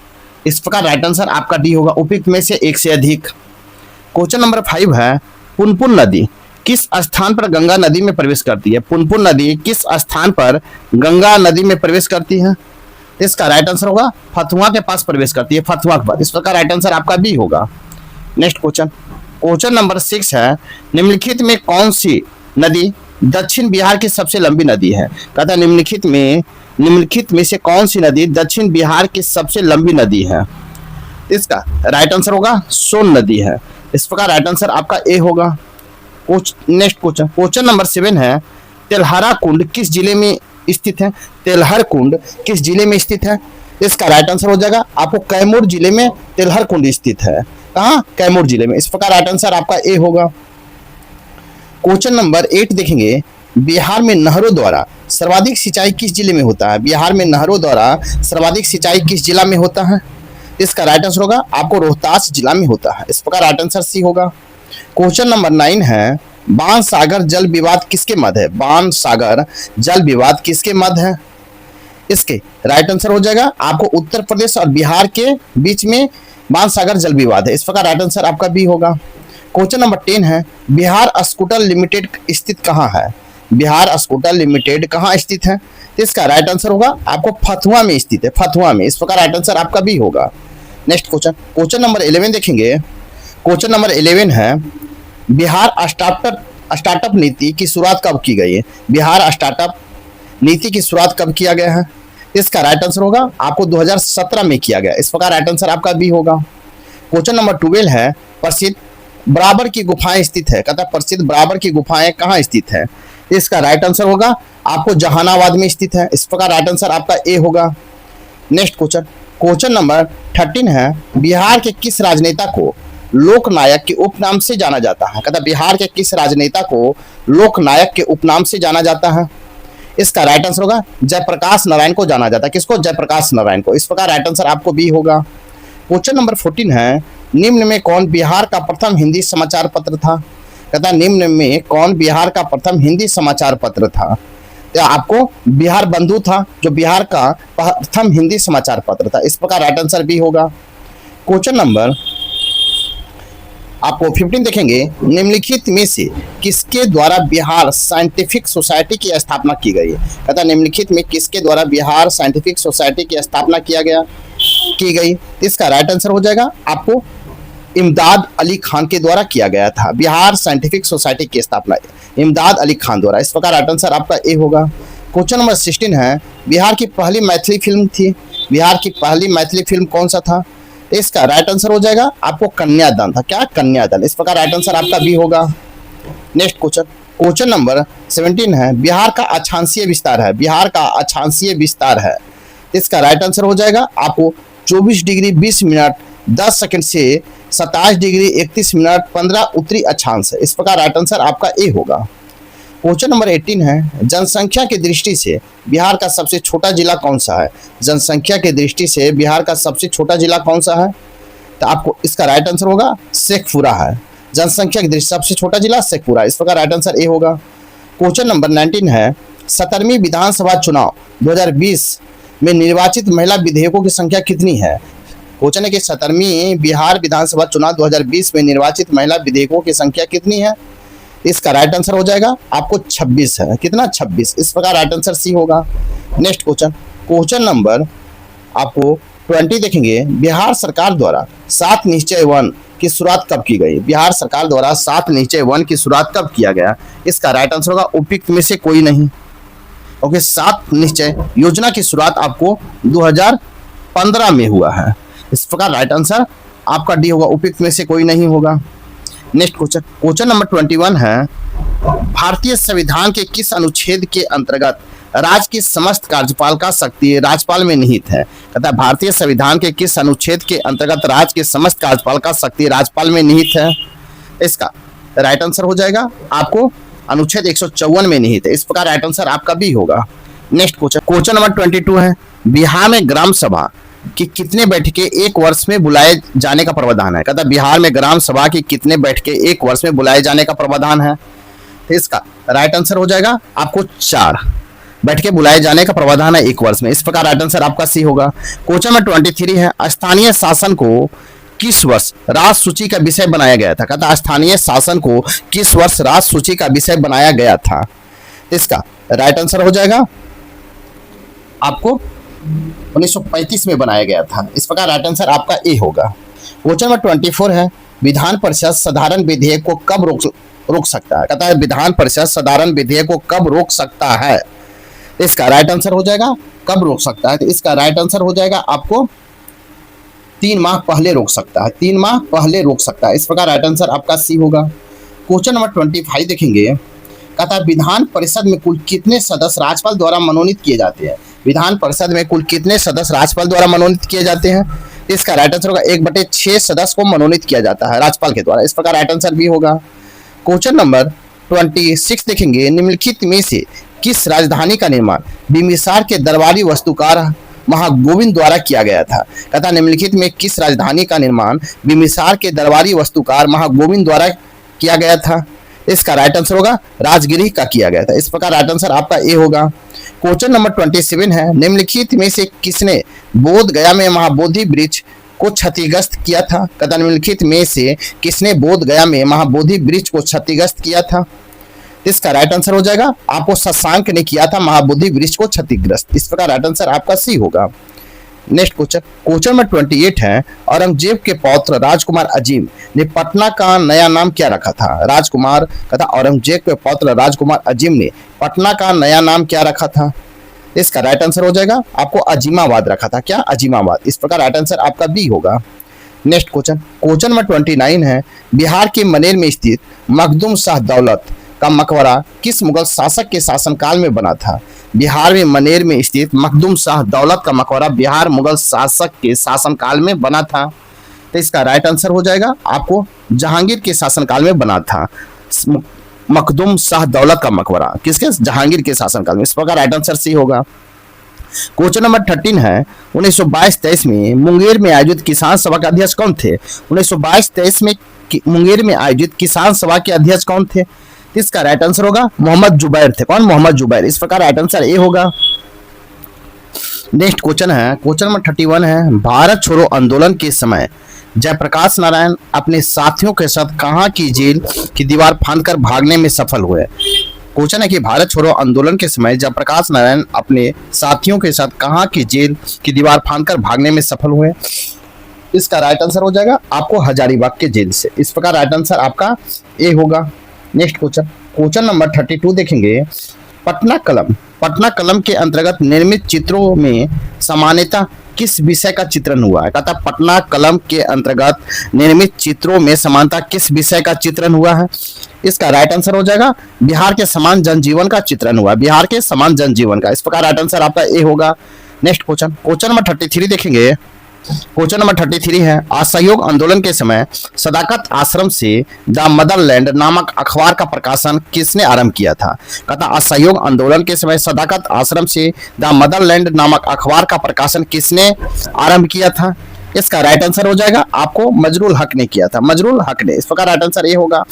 इस प्रकार राइट आंसर आपका डी होगा, उपयुक्त में से एक से अधिक। क्वेश्चन नंबर 5 है, पुनपुन नदी किस स्थान पर गंगा नदी में प्रवेश करती है? पुनपुन नदी किस स्थान पर गंगा नदी में प्रवेश करती है? इसका राइट आंसर होगा फतुहा के पास प्रवेश करती है, फतुहा के पास। इस प्रकार राइट आंसर आपका बी होगा। नेक्स्ट क्वेश्चन, क्वेश्चन नंबर 6 है, निम्नलिखित में कौन सी नदी दक्षिण बिहार की सबसे लंबी नदी है? कहता है निम्नलिखित में से कौन सी नदी दक्षिण बिहार की सबसे लंबी नदी है? इसका राइट आंसर होगा सोन नदी है। इस प्रकार राइट आंसर आपका ए होगा। नेक्स्ट क्वेश्चन, क्वेश्चन नंबर 7 है, तेल्हारा कुंड किस जिले में स्थित है? तेल्हर कुंड किस जिले में स्थित है? इसका राइट आंसर हो जाएगा आपको कैमूर जिले में तेल्हर कुंड स्थित है। कहाँ? कैमूर जिले में। इस प्रकार राइट आंसर आपका ए होगा। क्वेश्चन नंबर 8 देखेंगे, बिहार में नहरों द्वारा सर्वाधिक सिंचाई किस जिले में होता है? बिहार में नहरों द्वारा सर्वाधिक सिंचाई किस जिला में होता है? इसका राइट आंसर होगा आपको रोहतास जिला में होता है। इस प्रकार राइट आंसर सी होगा। क्वेश्चन नंबर 9 है, बाणसागर जल विवाद किसके मध्य है? बाणसागर जल विवाद किसके मध्य है? इसके राइट आंसर हो जाएगा आपको उत्तर प्रदेश और बिहार के बीच में बाणसागर जल विवाद है। इस प्रकार राइट आंसर आपका बी होगा। क्वेश्चन नंबर 10 है, बिहार स्कूटर लिमिटेड स्थित कहाँ है? बिहार स्कूटर लिमिटेड कहाँ स्थित है? इसका राइट आंसर होगा आपको फतुहा में स्थित है, फतुहा में। इस प्रकार राइट आंसर आपका बी होगा। नेक्स्ट क्वेश्चन, क्वेश्चन नंबर 11 देखेंगे। क्वेश्चन नंबर 11 है, बिहार स्टार्टअप नीति की शुरुआत कब की गई है? बिहार स्टार्टअप नीति की शुरुआत कब किया गया है? इसका राइट आंसर होगा आपको 2017 में किया गया। इस प्रकार राइट आंसर आपका बी होगा। क्वेश्चन नंबर 12 है, प्रसिद्ध बराबर की गुफाएं स्थित है। कहता प्रसिद्ध बराबर की गुफाएं कहाँ स्थित है? इसका राइट आंसर होगा आपको जहानाबाद में स्थित है। इस प्रकार राइट आंसर आपका ए होगा। नेक्स्ट क्वेश्चन, क्वेश्चन नंबर 13 है, बिहार के किस राजनेता को लोकनायक के उपनाम से जाना जाता है? कहता बिहार के किस राजनेता को लोकनायक के उपनाम से जाना जाता है? इसका राइट आंसर होगा जयप्रकाश नारायण को जाना जाता है। किसको? जयप्रकाश नारायण को। इस प्रकार राइट आंसर आपको बी होगा। क्वेश्चन नंबर 14 है, निम्न में कौन बिहार का प्रथम हिंदी समाचार पत्र था? कहता निम्न में कौन बिहार का प्रथम हिंदी समाचार पत्र था? तो आपको बिहार बंधु था, जो बिहार का प्रथम हिंदी समाचार पत्र था। इस प्रकार राइट आंसर बी होगा। क्वेश्चन नंबर आपको 15 देखेंगे, निम्नलिखित में से किसके द्वारा बिहार साइंटिफिक सोसाइटी की स्थापना की गई है? कहता निम्नलिखित में किसके द्वारा बिहार साइंटिफिक सोसाइटी की स्थापना की गई? इसका राइट आंसर हो जाएगा आपको इमदाद अली खान के द्वारा किया गया था। बिहार साइंटिफिक सोसाइटी की स्थापना इमदाद अली खान द्वारा। इस प्रकार राइट आंसर आपका ए होगा। क्वेश्चन नंबर 16 है, बिहार की पहली मैथिली फिल्म थी। बिहार की पहली मैथिली फिल्म कौन सा था? इसका राइट आंसर हो जाएगा आपको कन्यादान था। क्या? कन्यादान। इस प्रकार राइट आंसर आपका बी होगा। नेक्स्ट क्वेश्चन, क्वेश्चन नंबर 17 है, बिहार का अक्षांशीय विस्तार है। बिहार का अक्षांशीय विस्तार है। इसका राइट आंसर हो जाएगा आपको 24 डिग्री 20 मिनट 10 सेकंड से 27 डिग्री 31 मिनट 15 उत्तरी अक्षांश है। इस प्रकार राइट आंसर आपका ए होगा। क्वेश्चन नंबर 18 है, जनसंख्या की दृष्टि से बिहार का सबसे छोटा जिला कौन सा है? जनसंख्या की दृष्टि से बिहार का सबसे छोटा जिला कौन सा है? तो आपको इसका राइट आंसर होगा शेखपुरा है। जनसंख्या की दृष्टि से सबसे छोटा जिला शेखपुरा, इस प्रकार राइट आंसर ए होगा। क्वेश्चन नंबर 19 है, 17वीं विधानसभा चुनाव 2020 में निर्वाचित महिला विधेयकों की संख्या कितनी है? क्वेश्चन है कि 17वीं बिहार विधानसभा चुनाव 2020 में निर्वाचित महिला विधेयकों की संख्या कितनी है? इसका राइट आंसर हो जाएगा आपको 26 है। कितना? 26, इस प्रकार राइट आंसर सी होगा। नेक्स्ट क्वेश्चन, क्वेश्चन नंबर आपको 20 देखेंगे, बिहार सरकार द्वारा 7 निश्चय वन की शुरुआत कब की गई? बिहार सरकार द्वारा 7 निश्चय वन की शुरुआत कब किया गया? इसका राइट आंसर होगा उपयुक्त में से कोई नहीं। ओके, 7 निश्चय योजना की शुरुआत आपको 2015 में हुआ है। इस प्रकार राइट आंसर आपका डी होगा, उपयुक्त में से कोई नहीं होगा। नेक्स्ट क्वेश्चन, क्वेश्चन नंबर 21 है, भारतीय संविधान के किस अनुच्छेद के अंतर्गत राज्य की समस्त कार्यपाल का शक्ति राज्यपाल में निहित है? कहता है भारतीय संविधान के किस अनुच्छेद के अंतर्गत राज्य के समस्त कार्यपाल का शक्ति राज्यपाल में निहित है? इसका राइट आंसर हो जाएगा आपको अनुच्छेद 154 में निहित है। इस प्रकार राइट आंसर आपका बी होगा। नेक्स्ट क्वेश्चन, क्वेश्चन नंबर 22 है, बिहार में ग्राम सभा कि कितने बैठकें एक वर्ष में बुलाए जाने का प्रावधान है? कहता है बिहार में ग्राम सभा की कितने बैठकें एक वर्ष में बुलाए जाने का प्रावधान है? इसका राइट आंसर हो जाएगा आपको 4 बैठकें बुलाए जाने का प्रावधान है एक वर्ष में। इस प्रकार राइट आंसर आपका सी होगा। क्वेश्चन नंबर 23 है, स्थानीय शासन को किस वर्ष राज सूची का विषय बनाया गया था? कहता स्थानीय शासन को किस वर्ष राज सूची का विषय बनाया गया था? इसका राइट आंसर हो जाएगा आपको 1935 में बनाया गया था। इस प्रकार राइट आंसर आपका ए होगा। क्वेश्चन नंबर 24 है, विधान परिषद साधारण विधेयक को कब रोक सकता है? कहता है विधान परिषद साधारण विधेयक को कब रोक सकता है? इसका राइट आंसर हो जाएगा कब रोक सकता है? तो इसका राइट आंसर हो जाएगा आपको 3 माह पहले रोक सकता है। 3 माह पहले रोक सकता है। इस प्रकार राइट आंसर आपका सी होगा। क्वेश्चन नंबर 25 देखेंगे, कहता है विधान परिषद में कुल कितने सदस्य राज्यपाल द्वारा मनोनीत किए जाते हैं? विधान परिषद में कुल कितने सदस्य राज्यपाल द्वारा मनोनीत किए जाते हैं? इसका राइट आंसर होगा 1/6 सदस्य को मनोनीत किया जाता है राज्यपाल के द्वारा। इस प्रकार राइट आंसर भी होगा। क्वेश्चन नंबर 26 देखेंगे, निम्नलिखित में से किस राजधानी का निर्माण बिंबिसार के दरबारी वास्तुकार महागोविंद द्वारा किया गया था? कहता निम्नलिखित में किस राजधानी का निर्माण बिंबिसार के दरबारी वास्तुकार महागोविंद द्वारा किया गया था? इसका राइट आंसर होगा राजगिरी का किया गया था। इस प्रकार राइट आंसर आपका ए होगा। क्वेश्चन नंबर 27 है, निम्नलिखित में से किसने बोध गया में महाबोधि वृक्ष को क्षतिग्रस्त किया था? कहता निम्नलिखित में से किसने बोध गया में महाबोधि वृक्ष को क्षतिग्रस्त किया था? इसका राइट आंसर हो जाएगा आपको शशांक ने किया था महाबोधि वृक्ष को क्षतिग्रस्त। इस प्रकार राइट आंसर आपका सी होगा। नेक्स्ट क्वेश्चन, क्वेश्चन नंबर 28 है, औरंगजेब के पौत्र राजकुमार अजीम ने पटना का नया नाम क्या रखा था? राजकुमार कहता औरंगजेब के पौत्र राजकुमार अजीम ने पटना का नया नाम क्या रखा था? इसका राइट आंसर हो जाएगा आपको अजीमाबाद रखा था। क्या? अजीमाबाद। इस प्रकार राइट आंसर आपका बी होगा। नेक्स्ट क्वेश्चन, क्वेश्चन नंबर 29 है, बिहार के मनेर में स्थित मखदूम शाह दौलत का मकबरा किस मुगल शासक के शासनकाल में बना था? बिहार में मनेर में स्थित मखदूम शाह दौलत का मकबरा बिहार मुगल शासक के शासनकाल में बना था। तो इसका राइट आंसर हो जाएगा आपको जहांगीर के शासनकाल में बना था। मखदूम शाह दौलत का मकबरा किसके? जहांगीर के शासनकाल में। इस प्रकार राइट आंसर सी होगा। क्वेश्चन नंबर 13 है, 1922-23 में मुंगेर में आयोजित किसान सभा के अध्यक्ष कौन थे? 1922-23 में मुंगेर में आयोजित किसान सभा के अध्यक्ष कौन थे? इसका राइट आंसर होगा मोहम्मद जुबैर थे। कौन? मोहम्मद जुबैर। इस प्रकार राइट आंसर ए होगा। नेक्स्ट क्वेश्चन है, क्वेश्चन नंबर 31 है, भारत छोड़ो आंदोलन के समय जयप्रकाश नारायण अपने साथियों के साथ कहां की जेल की दीवार फांदकर भागने में सफल हुए? क्वेश्चन है कि भारत छोड़ो आंदोलन के समय जयप्रकाश नारायण अपने साथियों के साथ कहां की जेल की दीवार फांदकर भागने में सफल हुए? इसका राइट आंसर हो जाएगा आपको हजारीबाग के जेल से। इस प्रकार राइट आंसर आपका ए होगा। नेक्स्ट क्वेश्चन, क्वेश्चन नंबर 32 देखेंगे, पटना कलम के अंतर्गत निर्मित चित्रों में सामान्यतः किस विषय का चित्रण हुआ है? कहता पटना कलम के अंतर्गत निर्मित चित्रों में समानता किस विषय का चित्रण हुआ है? इसका राइट आंसर हो जाएगा बिहार के समान जनजीवन का चित्रण हुआ। बिहार के समान जनजीवन का। इस प्रकार राइट आंसर आपका ए होगा। नेक्स्ट क्वेश्चन, क्वेश्चन नंबर 33 देखेंगे, क्वेश्चन नंबर 33 है, असहयोग आंदोलन के समय सदाकत आश्रम से द मदरलैंड नामक अखबार का प्रकाशन किसने आरंभ किया था? कहता असहयोग आंदोलन के समय सदाकत आश्रम से द मदरलैंड नामक अखबार का प्रकाशन किसने आरंभ किया था? इसका राइट आंसर हो जाएगा आपको मजरूल हक ने किया था, मजरूल हक ने। इस प्रकार राइट आंसर ये होगा।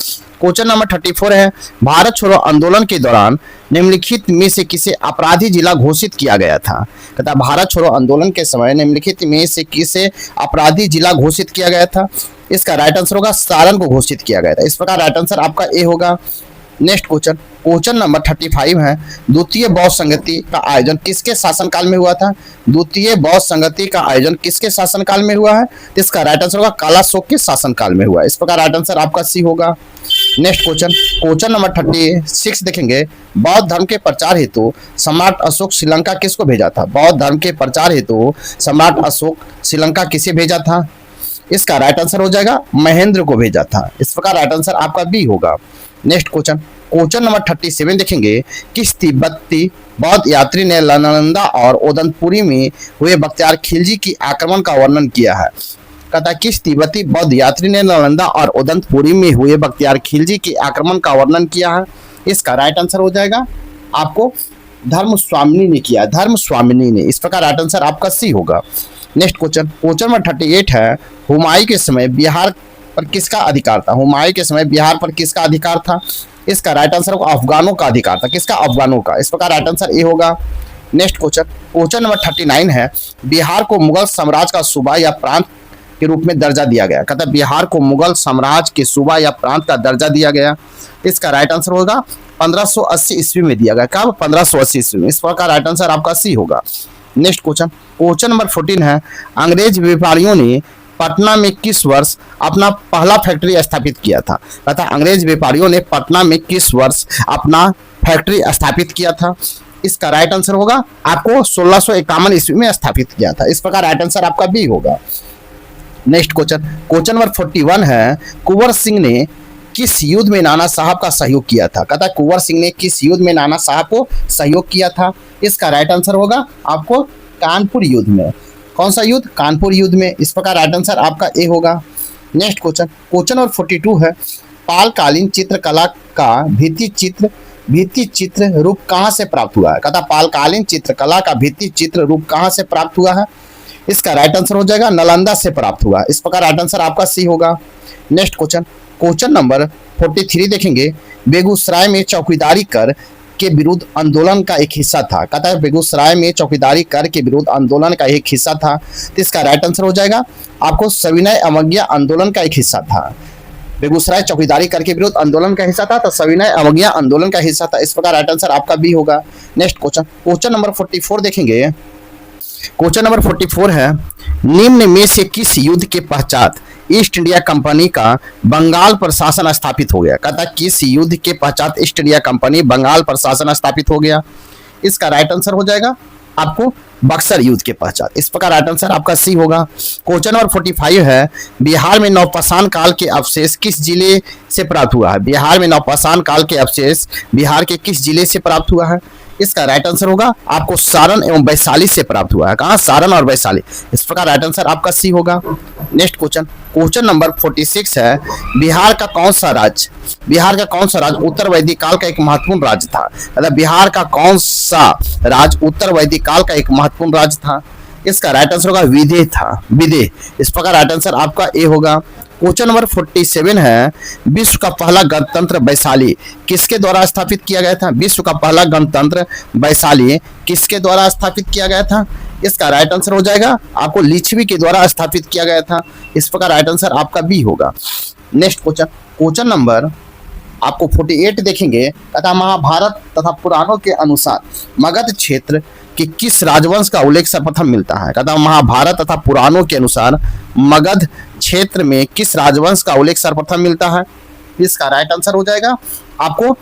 क्वेश्चन नंबर 34 है, भारत छोड़ो आंदोलन के दौरान निम्नलिखित में से किसे अपराधी जिला घोषित किया गया था? कहता भारत छोड़ो आंदोलन के समय निम्नलिखित में से किसे अपराधी जिला घोषित किया गया था? इसका राइट आंसर होगा सारण को घोषित किया गया था। इस प्रकार राइट आंसर आपका ए होगा। नेक्स्ट क्वेश्चन, क्वेश्चन नंबर 35 है, द्वितीय बौद्ध संगति का आयोजन किसके शासनकाल में हुआ था? द्वितीय बौद्ध संगति का आयोजन किसके शासनकाल में हुआ है? इसका राइट आंसर होगा कालाशोक के शासनकाल में हुआ। इस प्रकार राइट आंसर आपका सी होगा। नेक्स्ट क्वेश्चन, क्वेश्चन नंबर 36 देखेंगे, बौद्ध धर्म के प्रचार हेतु सम्राट अशोक श्रीलंका किसको भेजा था? बौद्ध धर्म के प्रचार हेतु सम्राट अशोक श्रीलंका किसे भेजा था? इसका राइट आंसर हो जाएगा महेंद्र को भेजा था। इस प्रकार राइट आंसर आपका बी होगा। नेक्स्ट क्वेश्चन, क्वेश्चन नंबर 37 देखेंगे, किस तिब्बती बौद्ध यात्री ने नालंदा और ओदनपुरी में हुए बख्तियार खिलजी की आक्रमण का वर्णन किया है? कहता है किस तिब्बती बौद्ध यात्री ने नालंदा और ओदनपुरी में हुए बख्तियार खिलजी के आक्रमण का वर्णन किया है? इसका राइट आंसर हो जाएगा आपको धर्म स्वामिनी ने किया, धर्म स्वामिनी ने। इस प्रकार राइट आंसर आपका सी होगा। नेक्स्ट क्वेश्चन, क्वेश्चन नंबर 38 है, हुमायूं के समय बिहार पर किसका अधिकार था? हुमायूं के समय बिहार पर किसका अधिकार था? इसका राइट आंसर होगा अफगानों का अधिकार था। किसका? अफगानों का। इस प्रकार राइट आंसर ए होगा। नेक्स्ट क्वेश्चन, क्वेश्चन नंबर 39 है, बिहार को मुगल साम्राज्य का सूबा या प्रांत के रूप में दर्जा दिया गया। कहता है बिहार को मुगल साम्राज्य के सूबा या प्रांत का दर्जा दिया गया। इसका राइट आंसर होगा 1580 ईस्वी में दिया गया। कब? 1580 ईस्वी में। इस प्रकार राइट आंसर आपका सी होगा। नेक्स्ट क्वेश्चन, क्वेश्चन नंबर 14 है, अंग्रेज व्यापारियों ने पटना में किस वर्ष अपना पहला फैक्ट्री स्थापित किया था? कहता अंग्रेज व्यापारियों ने पटना में किस वर्ष अपना फैक्ट्री स्थापित किया था? इसका राइट आंसर होगा आपको 1651 ईस्वी में स्थापित किया था। इस प्रकार राइट आंसर आपका बी होगा। नेक्स्ट क्वेश्चन, क्वेश्चन नंबर 41 है, कुंवर सिंह ने किस युद्ध में नाना साहब का सहयोग किया था? कहता है कुंवर सिंह ने किस युद्ध में नाना साहब को सहयोग किया था? इसका राइट आंसर होगा आपको कानपुर युद्ध में। कौन सा युद्ध? कानपुर युद्ध में। इस प्रकार राइट आंसर आपका ए होगा। नेक्स्ट क्वेश्चन, क्वेश्चन नंबर 42 है, पालकालीन चित्रकला का भित्ति चित्र रूप कहाँ से प्राप्त हुआ है? कहता पालकालीन चित्रकला का भित्ति चित्र रूप कहाँ से प्राप्त हुआ है? इसका राइट आंसर हो जाएगा नालंदा से प्राप्त हुआ। इस प्रकार राइट आंसर आपका सी होगा। नेक्स्ट क्वेश्चन, क्वेश्चन नंबर 43 देखेंगे, बेगूसराय में चौकीदारी कर के विरुद्ध आंदोलन का एक हिस्सा था। कहता है बेगूसराय में चौकीदारी कर के विरुद्ध आंदोलन का एक हिस्सा था। तो इसका राइट आंसर हो जाएगा आपको सविनय अवज्ञा आंदोलन का एक हिस्सा था। बेगूसराय चौकीदारी कर के विरुद्ध आंदोलन का हिस्सा था तो सविनय अवज्ञा आंदोलन का हिस्सा था। इस प्रकार राइट आंसर आपका बी होगा। नेक्स्ट क्वेश्चन, क्वेश्चन नंबर 44 देखेंगे। क्वेश्चन नंबर 44 है, निम्न में से किस युद्ध के पश्चात ईस्ट इंडिया कंपनी का बंगाल पर शासन स्थापित हो गया? कहता किस युद्ध के पश्चात ईस्ट इंडिया कंपनी बंगाल पर शासन स्थापित हो गया? इसका राइट आंसर हो जाएगा आपको बक्सर युद्ध के पश्चात। इस प्रकार राइट आंसर आपका सी होगा। क्वेश्चन नंबर 45 है, बिहार में नवपाषाण काल के अवशेष किस जिले से प्राप्त हुआ है? बिहार में नवपाषाण काल के अवशेष बिहार के किस जिले से प्राप्त हुआ है? इसका राइट आंसर होगा आपको सारण एवं वैशाली से प्राप्त हुआ है। कहाँ? सारण और वैशाली। इस प्रकार राइट आंसर आपका सी होगा। नेक्स्ट क्वेश्चन, क्वेश्चन नंबर 46 है, बिहार का कौन सा राज्य उत्तर वैदिक काल का एक महत्वपूर्ण राज्य था? मतलब बिहार का कौन सा राज्य उत्तर वैदिक काल का एक महत्वपूर्ण राज्य था? इसका राइट आंसर होगा विदेह था, विदेह। इस प्रकार राइट आंसर आपका ए होगा। क्वेश्चन नंबर 47 है, विश्व का पहला गणतंत्र वैशाली किसके द्वारा स्थापित किया गया था? विश्व का पहला गणतंत्र वैशाली किसके द्वारा स्थापित किया गया था? इसका राइट आंसर हो जाएगा आपको लिच्छवी के द्वारा स्थापित किया गया था। इस प्रकार राइट आंसर आपका बी होगा। नेक्स्ट क्वेश्चन, क्वेश्चन नंबर आपको 48 देखेंगे। तथा महाभारत तथा पुराणों के अनुसार मगध क्षेत्र कि किस राजवंश का उल्लेख सर्वप्रथम मिलता है? कहता महाभारत तथा पुराणों के अनुसार मगध क्षेत्र में किस राजवंश का उल्लेख सर्वप्रथम मिलता है? इसका राइट आंसर हो जाएगा आपको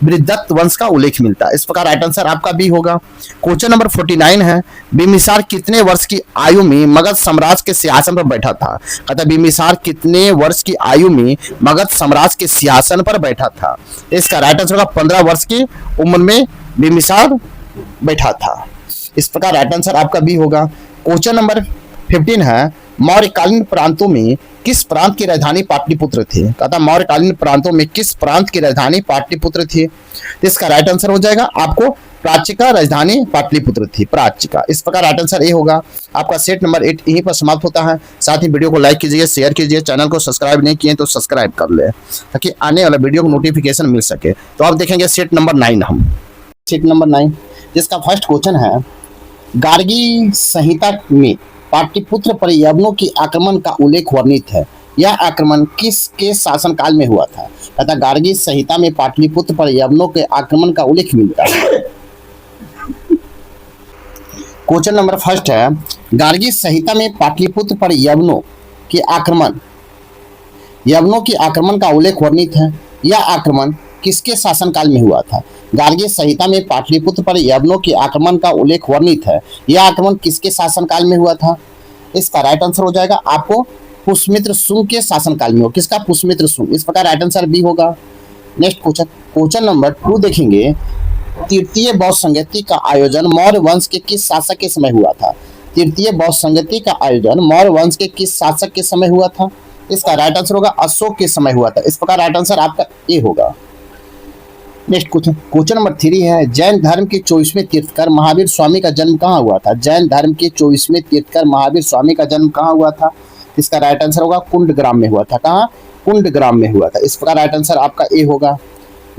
बृहदत्त वंश का उल्लेख मिलता है। इस प्रकार राइट आंसर आपका बी होगा। क्वेश्चन नंबर 49 है, बिम्बिसार कितने वर्ष की आयु में मगध साम्राज्य के सिंहासन पर बैठा था? कहता बिम्बिसार कितने वर्ष की आयु में मगध साम्राज्य के सिंहासन पर बैठा था? इसका राइट आंसर होगा 15 वर्ष की उम्र में बिम्बिसार बैठा था। इस प्रकार राइट आंसर आपका बी होगा। क्वेश्चन नंबर 15 है मौर्यकालीन प्रांतों में किस प्रांत की राजधानी पाटलिपुत्र थी। कहता मौर्यकालीन प्रांतों में किस प्रांत की राजधानी पाटलिपुत्र थी। तो इसका राइट आंसर हो जाएगा आपको प्राच्य राजधानी पाटलिपुत्र थी, प्राच्य। इस प्रकार राइट आंसर ए होगा। आपका सेट नंबर 8 यहीं पर समाप्त होता है। साथ ही वीडियो को लाइक कीजिए, शेयर कीजिए, चैनल को सब्सक्राइब नहीं किए तो सब्सक्राइब कर ले ताकि आने वाला वीडियो को नोटिफिकेशन मिल सके। तो आप देखेंगे सेट नंबर 9। हम सेट नंबर 9 जिसका फर्स्ट क्वेश्चन है गार्गी संहिता में पाटलिपुत्र पर यवनों के आक्रमण का उल्लेख वर्णित है। यह आक्रमण किसके शासनकाल में हुआ था। तथा गार्गी संहिता में पाटलिपुत्र पर यवनों के आक्रमण का उल्लेख मिलता है। क्वेश्चन नंबर फर्स्ट है गार्गी संहिता में पाटलिपुत्र पर यवनों के आक्रमण का उल्लेख वर्णित है। यह आक्रमण किसके शासनकाल में हुआ था। गार्गी संहिता में पाटलिपुत्र पर यवनों के आक्रमण का उल्लेख वर्णित है। यह आक्रमण किसके शासनकाल में हुआ था। इसका राइट आंसर हो जाएगा आपको पुष्यमित्र शुंग के शासनकाल में हो। किसका? पुष्यमित्र शुंग। इस प्रकार राइट आंसर बी होगा। नेक्स्ट क्वेश्चन, क्वेश्चन नंबर 2 देखेंगे। तृतीय बौद्ध संगति का आयोजन मौर्य वंश के किस शासक के समय हुआ था। तृतीय बौद्ध संगति का आयोजन मौर्य वंश के किस शासक के समय हुआ था। इसका राइट आंसर होगा अशोक के समय हुआ था। इस प्रकार राइट आंसर आपका ए होगा। नेक्स्ट क्वेश्चन, क्वेश्चन नंबर 3 है जैन धर्म के 24वें तीर्थकर महावीर स्वामी का जन्म कहाँ हुआ था। जैन धर्म के 24वें तीर्थकर महावीर स्वामी का जन्म कहाँ हुआ था। इसका राइट आंसर होगा कुंडग्राम में हुआ था। कहाँ? कुंडग्राम में हुआ था। इस प्रकार राइट आंसर आपका ए होगा।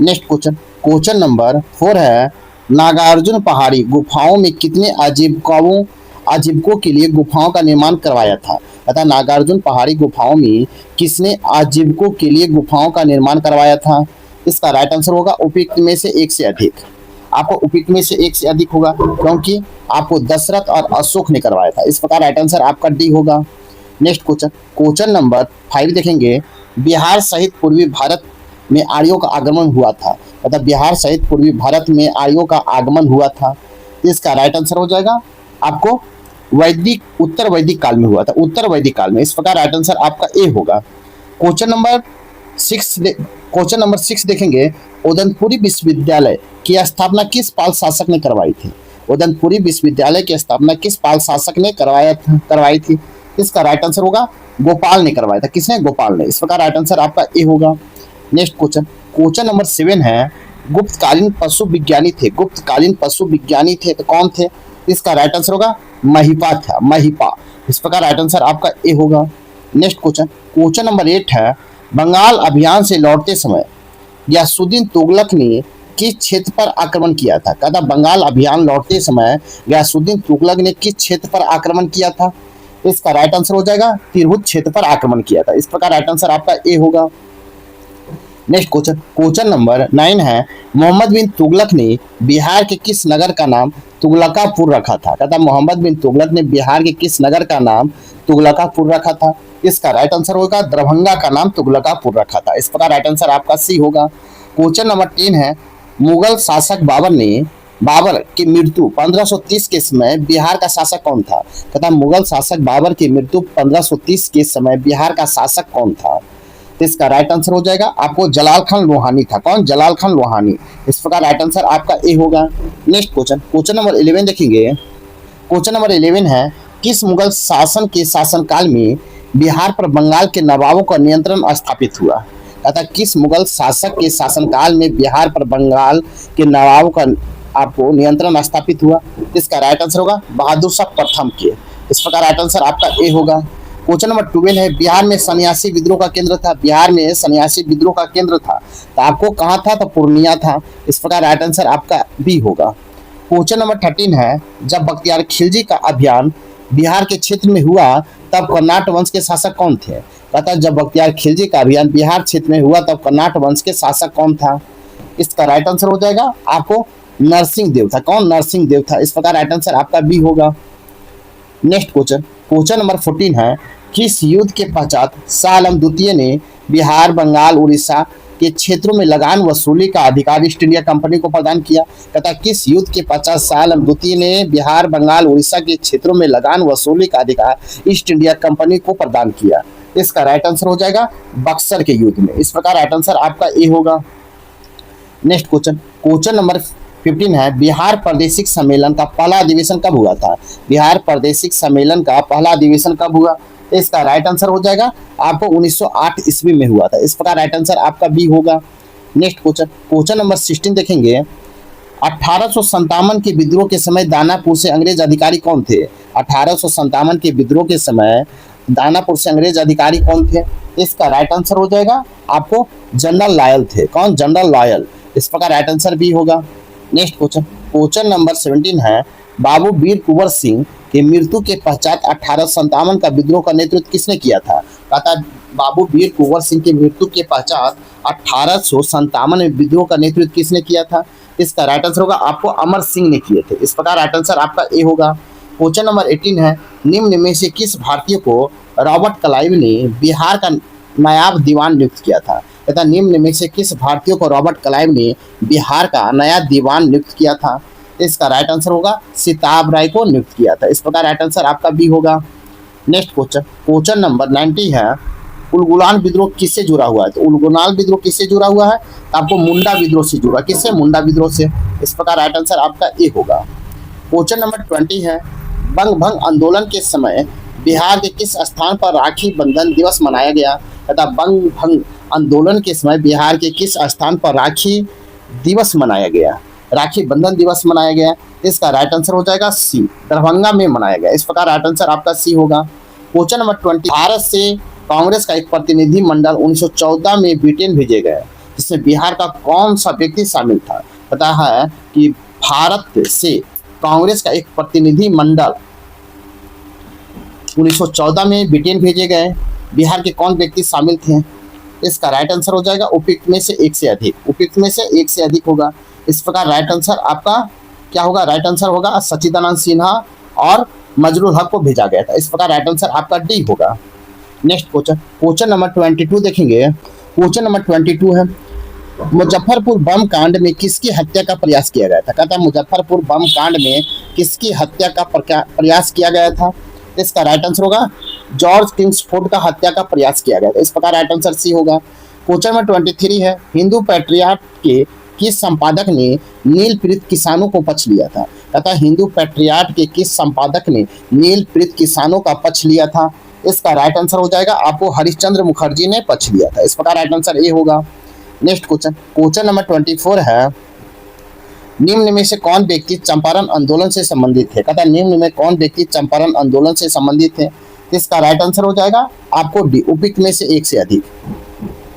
नेक्स्ट क्वेश्चन, क्वेश्चन नंबर 4 है नागार्जुन पहाड़ी गुफाओं में कितने आजीविकों के लिए गुफाओं का निर्माण करवाया था। तथा नागार्जुन पहाड़ी गुफाओं में किसने आजीविकों के लिए गुफाओं का निर्माण करवाया था। इसका राइट आंसर होगा उपयुक्त में से एक से अधिक। आपको उपयुक्त में से एक से अधिक होगा क्योंकि आपको दशरथ और अशोक ने करवाया था। इस प्रकार राइट आंसर आपका डी होगा। नेक्स्ट क्वेश्चन, क्वेश्चन नंबर 5 देखेंगे। बिहार सहित पूर्वी भारत में आर्यों का आगमन हुआ था। मतलब बिहार सहित पूर्वी भारत में आर्यों का आगमन हुआ था। इसका राइट आंसर हो जाएगा आपको उत्तर वैदिक काल में हुआ था। उत्तर वैदिक काल में। इस प्रकार राइट आंसर आपका ए होगा। क्वेश्चन नंबर 6 देखेंगे। उदयपुरी विश्वविद्यालय की स्थापना किस पाल शासक ने करवाई थी। उदयपुरी विश्वविद्यालय की स्थापना किस पाल शासक ने करवाई थी। इसका राइट आंसर होगा गोपाल ने करवाया था। किसने? गोपाल ने। इस प्रकार राइट आंसर आपका ए होगा। नेक्स्ट क्वेश्चन, क्वेश्चन नंबर 7 है गुप्तकालीन पशु विज्ञानी थे। गुप्तकालीन पशु विज्ञानी थे तो कौन थे। इसका राइट आंसर होगा महिपा था। महिपा। इस प्रकार राइट आंसर आपका ए होगा। नेक्स्ट क्वेश्चन, क्वेश्चन नंबर 8 है बंगाल अभियान से लौटते समय गयासुद्दीन तुगलक ने किस क्षेत्र पर आक्रमण किया था। कहता बंगाल अभियान लौटते समय गयासुद्दीन तुगलक ने किस क्षेत्र पर आक्रमण किया था। इसका राइट आंसर हो जाएगा तिरहुत क्षेत्र पर आक्रमण किया था। इस प्रकार राइट आंसर आपका ए होगा। नेक्स्ट क्वेश्चन, क्वेश्चन नंबर 9 है मोहम्मद बिन तुगलक ने बिहार के किस नगर का नाम तुगलकापुर रखा था। कहता मोहम्मद बिन तुगलक ने बिहार के किस नगर का नाम तुगलकापुर रखा था। इसका राइट आंसर होगा दरभंगा का नाम तुगलकापुर रखा था। इस प्रकार राइट आंसर आपका सी होगा। क्वेश्चन नंबर 10 है मुगल शासक बाबर की मृत्यु 1530 के समय बिहार का शासक कौन था। तथा मुगल शासक बाबर की मृत्यु 1530 के समय बिहार का शासक कौन था। तो इसका राइट आंसर हो जाएगा आपको जलाल खान लोहानी था। कौन? जलाल खान लोहानी। इस प्रकार राइट आंसर आपका ए होगा। नेक्स्ट क्वेश्चन, क्वेश्चन नंबर 11 देखेंगे। क्वेश्चन नंबर 11 है किस मुगल शासन के शासनकाल में बिहार पर बंगाल के नवाबों का नियंत्रण स्थापित हुआ। अतः किस मुगल शासक के शासनकाल में बिहार पर बंगाल के नवाबों का आपको नियंत्रण स्थापित हुआ। इसका राइट आंसर होगा बहादुर शाह प्रथम के। इस प्रकार राइट आंसर आपका ए होगा। क्वेश्चन नंबर 12 है बिहार में सन्यासी विद्रोह का केंद्र था। बिहार में सन्यासी विद्रोह का केंद्र था तो आपको कहाँ था। तो पूर्णिया था। इस प्रकार राइट आंसर आपका बी होगा। क्वेश्चन नंबर 13 है जब बख्तियार खिलजी का अभियान बिहार के क्षेत्र में हुआ तब कर्नाट वंश के शासक कौन थे। पता जब बख्तियार खिलजी का अभियान बिहार क्षेत्र में हुआ तब कर्नाट वंश के शासक कौन था। इसका राइट आंसर हो जाएगा आपको नरसिंह देव था। कौन? नरसिंह देव था। इस प्रकार राइट आंसर आपका बी होगा। नेक्स्ट क्वेश्चन, क्वेश्चन नंबर 14 है किस युद्ध के पश्चात शाह आलम द्वितीय ने बिहार बंगाल उड़ीसा के क्षेत्रों में लगान वसूली का अधिकार ईस्ट इंडिया कंपनी को प्रदान किया। तथा किस युद्ध के पश्चात शाह आलम द्वितीय ने बिहार बंगाल उड़ीसा के क्षेत्रों में लगान वसूली का अधिकार ईस्ट इंडिया कंपनी को प्रदान किया। इसका राइट आंसर हो जाएगा बक्सर के युद्ध में। इस प्रकार राइट आंसर आपका ए होगा। नेक्स्ट क्वेश्चन, क्वेश्चन नंबर 15 है, बिहार प्रादेशिक सम्मेलन का पहला अधिवेशन कब हुआ था? बिहार प्रादेशिक सम्मेलन का पहला अधिवेशन कब हुआ? इसका राइट आंसर हो जाएगा आपको 1908 ईस्वी में हुआ था। इस प्रकार राइट आंसर आपका बी होगा। नेक्स्ट क्वेश्चन नंबर 16 देखेंगे। 1857 के विद्रोह के समय दानापुर से अंग्रेज अधिकारी कौन थे? 1857 के विद्रोह के समय दानापुर से अंग्रेज अधिकारी कौन थे? इसका राइट आंसर हो जाएगा आपको जनरल लॉयल थे। कौन? General loyal. इस प्रकार राइट आंसर बी होगा। नेक्स्ट क्वेश्चन नंबर 17 है, बाबू वीर कुंवर सिंह की मृत्यु के पश्चात 1857 का विद्रोह का नेतृत्व किसने किया था? कहता बाबू वीर कुंवर सिंह की मृत्यु के पश्चात 1857 में विद्रोह का नेतृत्व किसने किया था? इसका राइट आंसर होगा आपको अमर सिंह ने किए थे। इस प्रकार राइट आंसर आपका ए होगा। क्वेश्चन नंबर 18 है, निम्न में से किस भारतीय को रॉबर्ट क्लाइव ने बिहार का नायब दीवान नियुक्त किया था? तथा निम्न में से किस भारतीय को रॉबर्ट क्लाइव ने बिहार का नया दीवान नियुक्त किया था? इसका राइट आंसर होगा सिताब राय को नियुक्त किया था। इस प्रकार राइट आंसर आपका बी होगा। नेक्स्ट क्वेश्चन नंबर 90 है, उलगुलान विद्रोह किससे जुड़ा हुआ है? तो उलगुलान विद्रोह किससे जुड़ा हुआ है? तो आपको मुंडा विद्रोह से जुड़ा। किससे? मुंडा विद्रोह से। इस प्रकार राइट आंसर आपका ए होगा। क्वेश्चन नंबर 20 है, बंग भंग आंदोलन के समय बिहार के किस स्थान पर राखी बंधन दिवस मनाया गया? तथा बंग भंग आंदोलन के समय बिहार के किस स्थान पर राखी दिवस मनाया गया? राखी बंधन दिवस मनाया गया। इसका राइट आंसर हो जाएगा सी, दरभंगा में मनाया गया। इस प्रकार राइट आंसर आपका सी होगा। क्वेश्चन नंबर 20, भारत से कांग्रेस का एक प्रतिनिधि मंडल 1914 में ब्रिटेन भेजे गए, जिसमें बिहार का कौन सा व्यक्ति शामिल था? पता है कि भारत से कांग्रेस का एक प्रतिनिधि मंडल 1914 में ब्रिटेन भेजे गए, बिहार के कौन व्यक्ति शामिल थे? इसका राइट आंसर हो जाएगा उपयुक्त में से एक से अधिक। उपयुक्त में से एक से अधिक होगा। इस प्रकार राइट आंसर आपका क्या होगा? राइट आंसर होगा सच्चिदानंद सिन्हा और मजरूल हक को भेजा गया था। इस प्रकार राइट आंसर आपका डी होगा। नेक्स्ट क्वेश्चन नंबर 22 देखेंगे। क्वेश्चन नंबर 22 है, मुजफ्फरपुर बम कांड में किसकी हत्या का प्रयास किया गया था? कहता है मुजफ्फरपुर बम कांड में किसकी हत्या का प्रयास किया गया था? इसका राइट आंसर होगा जॉर्ज किंग्सफोर्ड का हत्या का प्रयास किया गया था। इस प्रकार राइट आंसर सी होगा। क्वेश्चन नंबर 23 है, हिंदू पैट्रियट के किस संपादक ने नील पीड़ित किसानों को पक्ष लिया था? तथा हिंदू पैट्रियट के किस संपादक ने नील पीड़ित किसानों का पक्ष लिया था? इसका राइट आंसर हो जाएगा आपको हरिश्चंद्र मुखर्जी ने पक्ष लिया था। इस प्रकार राइट आंसर ए होगा। नेक्स्ट क्वेश्चन नंबर 24 है, निम्न में से कौन व्यक्ति चंपारण आंदोलन से संबंधित थे? कहता है निम्न में कौन व्यक्ति चंपारण आंदोलन से संबंधित थे? इसका राइट आंसर हो जाएगा आपको डी, उपयुक्त में से एक से अधिक,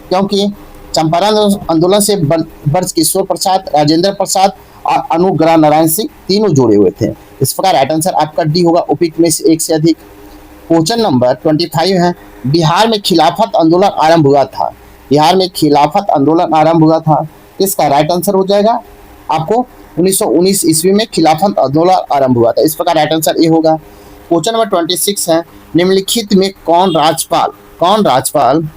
क्योंकि चंपारण आंदोलन से ब्रजकिशोर प्रसाद, राजेंद्र प्रसाद और अनुग्रह नारायण सिंह तीनों जुड़े हुए थे। इस प्रकार राइट आंसर आपका डी होगा, उपयुक्त में से एक से अधिक। क्वेश्चन नंबर 25 है, बिहार में खिलाफत आंदोलन आरंभ हुआ था। बिहार में खिलाफत आंदोलन आरंभ हुआ था। इसका राइट आंसर हो जाएगा आपको 1919 ईस्वी में खिलाफत आंदोलन आरंभ हुआ था। इस प्रकार राइट आंसर ए होगा। क्वेश्चन नंबर 26 है, निम्नलिखित में कौन राज्यपाल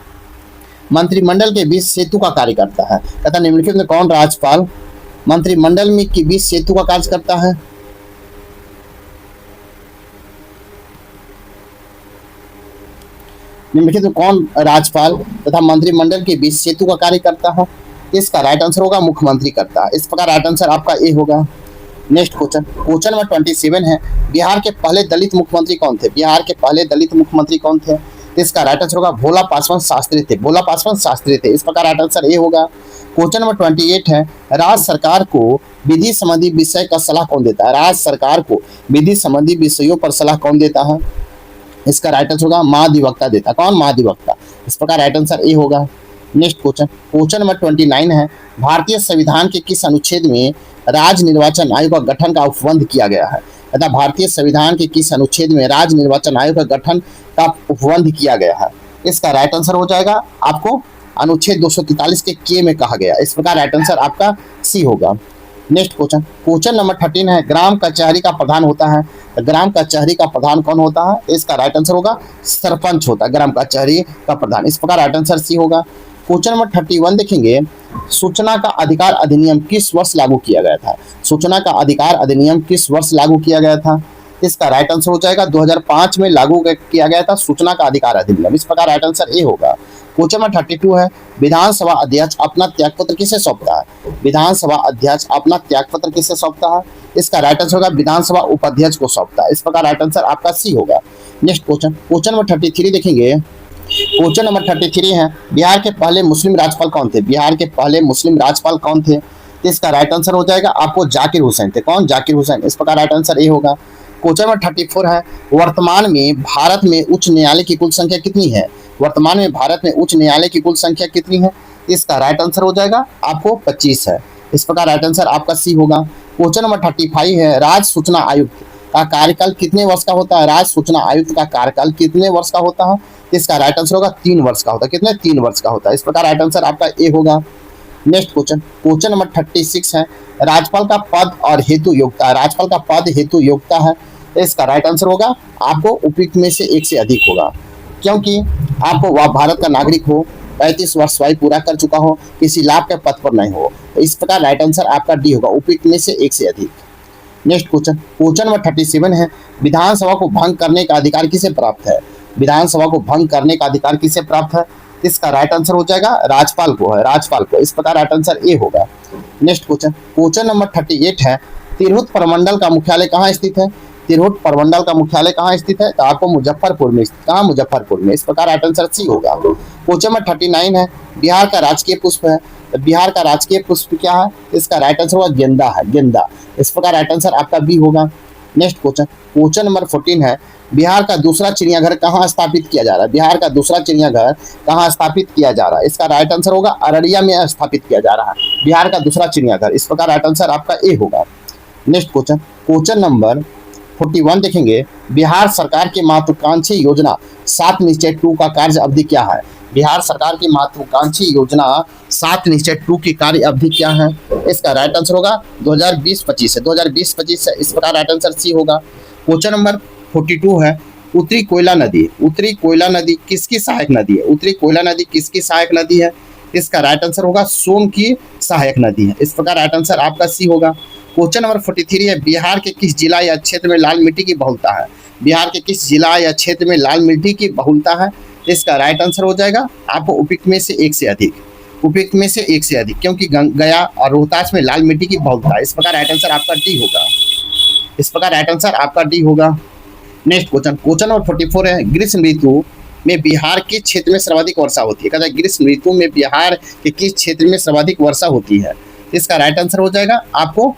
मंत्रिमंडल के बीच सेतु का कार्य करता है? तथा निम्नलिखित में कौन राज्यपाल मंत्रिमंडल में के बीच सेतु का कार्य करता है? निम्नलिखित में कौन राज्यपाल तथा मंत्रिमंडल के बीच सेतु का कार्य करता है? इसका राइट आंसर होगा मुख्यमंत्री करता है। इस प्रकार राइट आंसर आपका ए होगा। नेक्स्ट क्वेश्चन नंबर 27 है, बिहार के पहले दलित मुख्यमंत्री कौन थे? बिहार के पहले दलित मुख्यमंत्री कौन थे? इसका राइट आंसर होगा भोला पासवान शास्त्री थे। भोला पासवान शास्त्री थे। इस प्रकार राइट आंसर ए होगा। क्वेश्चन नंबर 28 है, राज्य सरकार को विधि संबंधी विषय का सलाह कौन देता है? राज्य सरकार को विधि संबंधी विषयों पर सलाह कौन देता है? इसका राइट आंसर होगा महाधिवक्ता देता। कौन? महाधिवक्ता। इस प्रकार राइट आंसर ए होगा। नेक्स्ट क्वेश्चन नंबर 29 है, भारतीय संविधान के किस अनुच्छेद में राज्य निर्वाचन आयोग का गठन का उपबंध किया गया है? तथा भारतीय संविधान के किस अनुच्छेद में राज्य निर्वाचन आयोग का गठन का उपबंध किया गया है? इसका राइट आंसर हो जाएगा आपको अनुच्छेद 243 के में कहा गया। इस प्रकार राइट आंसर आपका सी होगा। नेक्स्ट क्वेश्चन नंबर 13 है, ग्राम कचहरी का प्रधान होता है। ग्राम कचहरी का प्रधान कौन होता है? इसका राइट आंसर होगा सरपंच होता है ग्राम कचहरी का प्रधान। इस प्रकार राइट आंसर सी होगा। क्वेश्चन नंबर 31 देखेंगे, सूचना का अधिकार अधिनियम किस वर्ष लागू किया गया था? सूचना का अधिकार अधिनियम किस वर्ष लागू किया गया था? इसका राइट आंसर हो जाएगा 2005 में लागू किया गया था सूचना का अधिकार अधिनियम। इस प्रकार राइट आंसर ए होगा। क्वेश्चन नंबर 32 है, विधानसभा अध्यक्ष अपना त्यागपत्र किसे सौंपता है? विधानसभा अध्यक्ष अपना त्यागपत्र किसे सौंपता है? इसका राइट आंसर होगा विधानसभा उपाध्यक्ष को सौंपता है। इस प्रकार राइट आंसर आपका सी होगा। नेक्स्ट क्वेश्चन, क्वेश्चन नंबर 33 देखेंगे। क्वेश्चन नंबर 33 है, बिहार के पहले मुस्लिम राज्यपाल कौन थे? बिहार के पहले मुस्लिम राज्यपाल कौन थे? इसका राइट आंसर हो जाएगा आपको जाकिर हुसैन थे। कौन? जाकिर हुसैन। इस प्रकार राइट आंसर ए होगा। क्वेश्चन नंबर 34 है, वर्तमान में भारत में उच्च न्यायालय की कुल संख्या कितनी है? वर्तमान में भारत में उच्च न्यायालय की कुल संख्या कितनी है? इसका राइट आंसर हो जाएगा आपको 25 है। इस प्रकार राइट आंसर आपका सी होगा। क्वेश्चन नंबर 35 है, राज्य सूचना आयुक्त का कार्यकाल कितने वर्ष का होता है? राज्य सूचना आयुक्त का कार्यकाल कितने वर्ष का होता है? इसका राइट आंसर होगा 3 वर्ष का होता है। कितने? 3 वर्ष का होता है। इस प्रकार राइट आंसर आपका ए होगा। नेक्स्ट क्वेश्चन, क्वेश्चन नंबर 36 है, राज्यपाल का पद और हेतु योग्यता। राज्यपाल का पद हेतु योग्यता है, इसका राइट आंसर होगा आपको उपयुक्त में से एक से अधिक होगा, क्योंकि आपको वह भारत का नागरिक हो, 35 वर्ष वय पूरा कर चुका हो, किसी लाभ के पद पर नहीं हो। तो इस प्रकार राइट आंसर आपका डी होगा, उपयुक्त में से एक से अधिक। नेक्स्ट क्वेश्चन, क्वेश्चन नंबर 37 है, विधानसभा को भंग करने का अधिकार किसे प्राप्त है? विधानसभा को भंग करने का अधिकार किसे प्राप्त है? इसका राइट आंसर हो जाएगा राज्यपाल को है, राज्यपाल को। इस प्रकार राइट आंसर ए होगा। नेक्स्ट क्वेश्चन, क्वेश्चन नंबर 38 है, तिरहुत प्रमंडल का मुख्यालय कहाँ स्थित है? तिरहुत प्रमंडल का मुख्यालय कहाँ स्थित है? तो आपको मुजफ्फरपुर में स्थित। कहाँ? मुजफ्फरपुर में। इस प्रकार राइट आंसर सी होगा। क्वेश्चन नंबर 39 है, बिहार का राजकीय पुष्प है। तो बिहार का राजकीय पुष्प क्या है? इसका राइट आंसर होगा गेंदा है, गेंदा। इस प्रकार राइट आंसर आपका बी होगा। नेक्स्ट क्वेश्चन, क्वेश्चन नंबर 14 है, बिहार का दूसरा चिड़ियाघर कहाँ स्थापित किया जा रहा है? बिहार का दूसरा चिड़ियाघर कहाँ स्थापित किया जा रहा है? इसका राइट आंसर होगा अररिया में स्थापित किया जा रहा है बिहार का दूसरा चिड़ियाघर। इस प्रकार राइट आंसर आपका ए होगा। नेक्स्ट क्वेश्चन, क्वेश्चन नंबर 41 देखेंगे, बिहार सरकार की महत्वाकांक्षी योजना 7 निश्चय 2 का कार्य अवधि क्या है? बिहार सरकार की महत्वाकांक्षी योजना 7 निश्चय 2 की कार्य अवधि क्या है? इसका राइट आंसर होगा 2020-25 है, 2020-25 है। इस प्रकार राइट आंसर सी होगा। क्वेश्चन नंबर 42 है, उत्तरी कोयला नदी। उत्तरी कोयला नदी किसकी सहायक नदी है? उत्तरी कोयला नदी किसकी सहायक नदी है? इसका राइट आंसर होगा सोन की सहायक नदी है। इस प्रकार राइट आंसर आपका सी होगा। क्वेश्चन नंबर 43 है, बिहार के किस जिला या क्षेत्र में लाल मिट्टी की बहुलता है? बिहार के किस जिला या क्षेत्र में लाल मिट्टी की बहुलता है? इसका राइट आंसर हो जाएगा आपको उपयुक्त में से एक से अधिक, उपयुक्त में से एक से अधिक, क्योंकि गया और रोहतास में लाल मिट्टी की बहुलता है। इस प्रकार राइट आंसर आपका डी होगा। इस प्रकार राइट आंसर आपका डी होगा। नेक्स्ट क्वेश्चन, क्वेश्चन नंबर 44 है, ग्रीष्म ऋतु में बिहार के क्षेत्र में सर्वाधिक वर्षा होती है? कहता है ग्रीष्म ऋतु में बिहार के किस क्षेत्र में सर्वाधिक वर्षा होती है? इसका राइट आंसर हो जाएगा आपको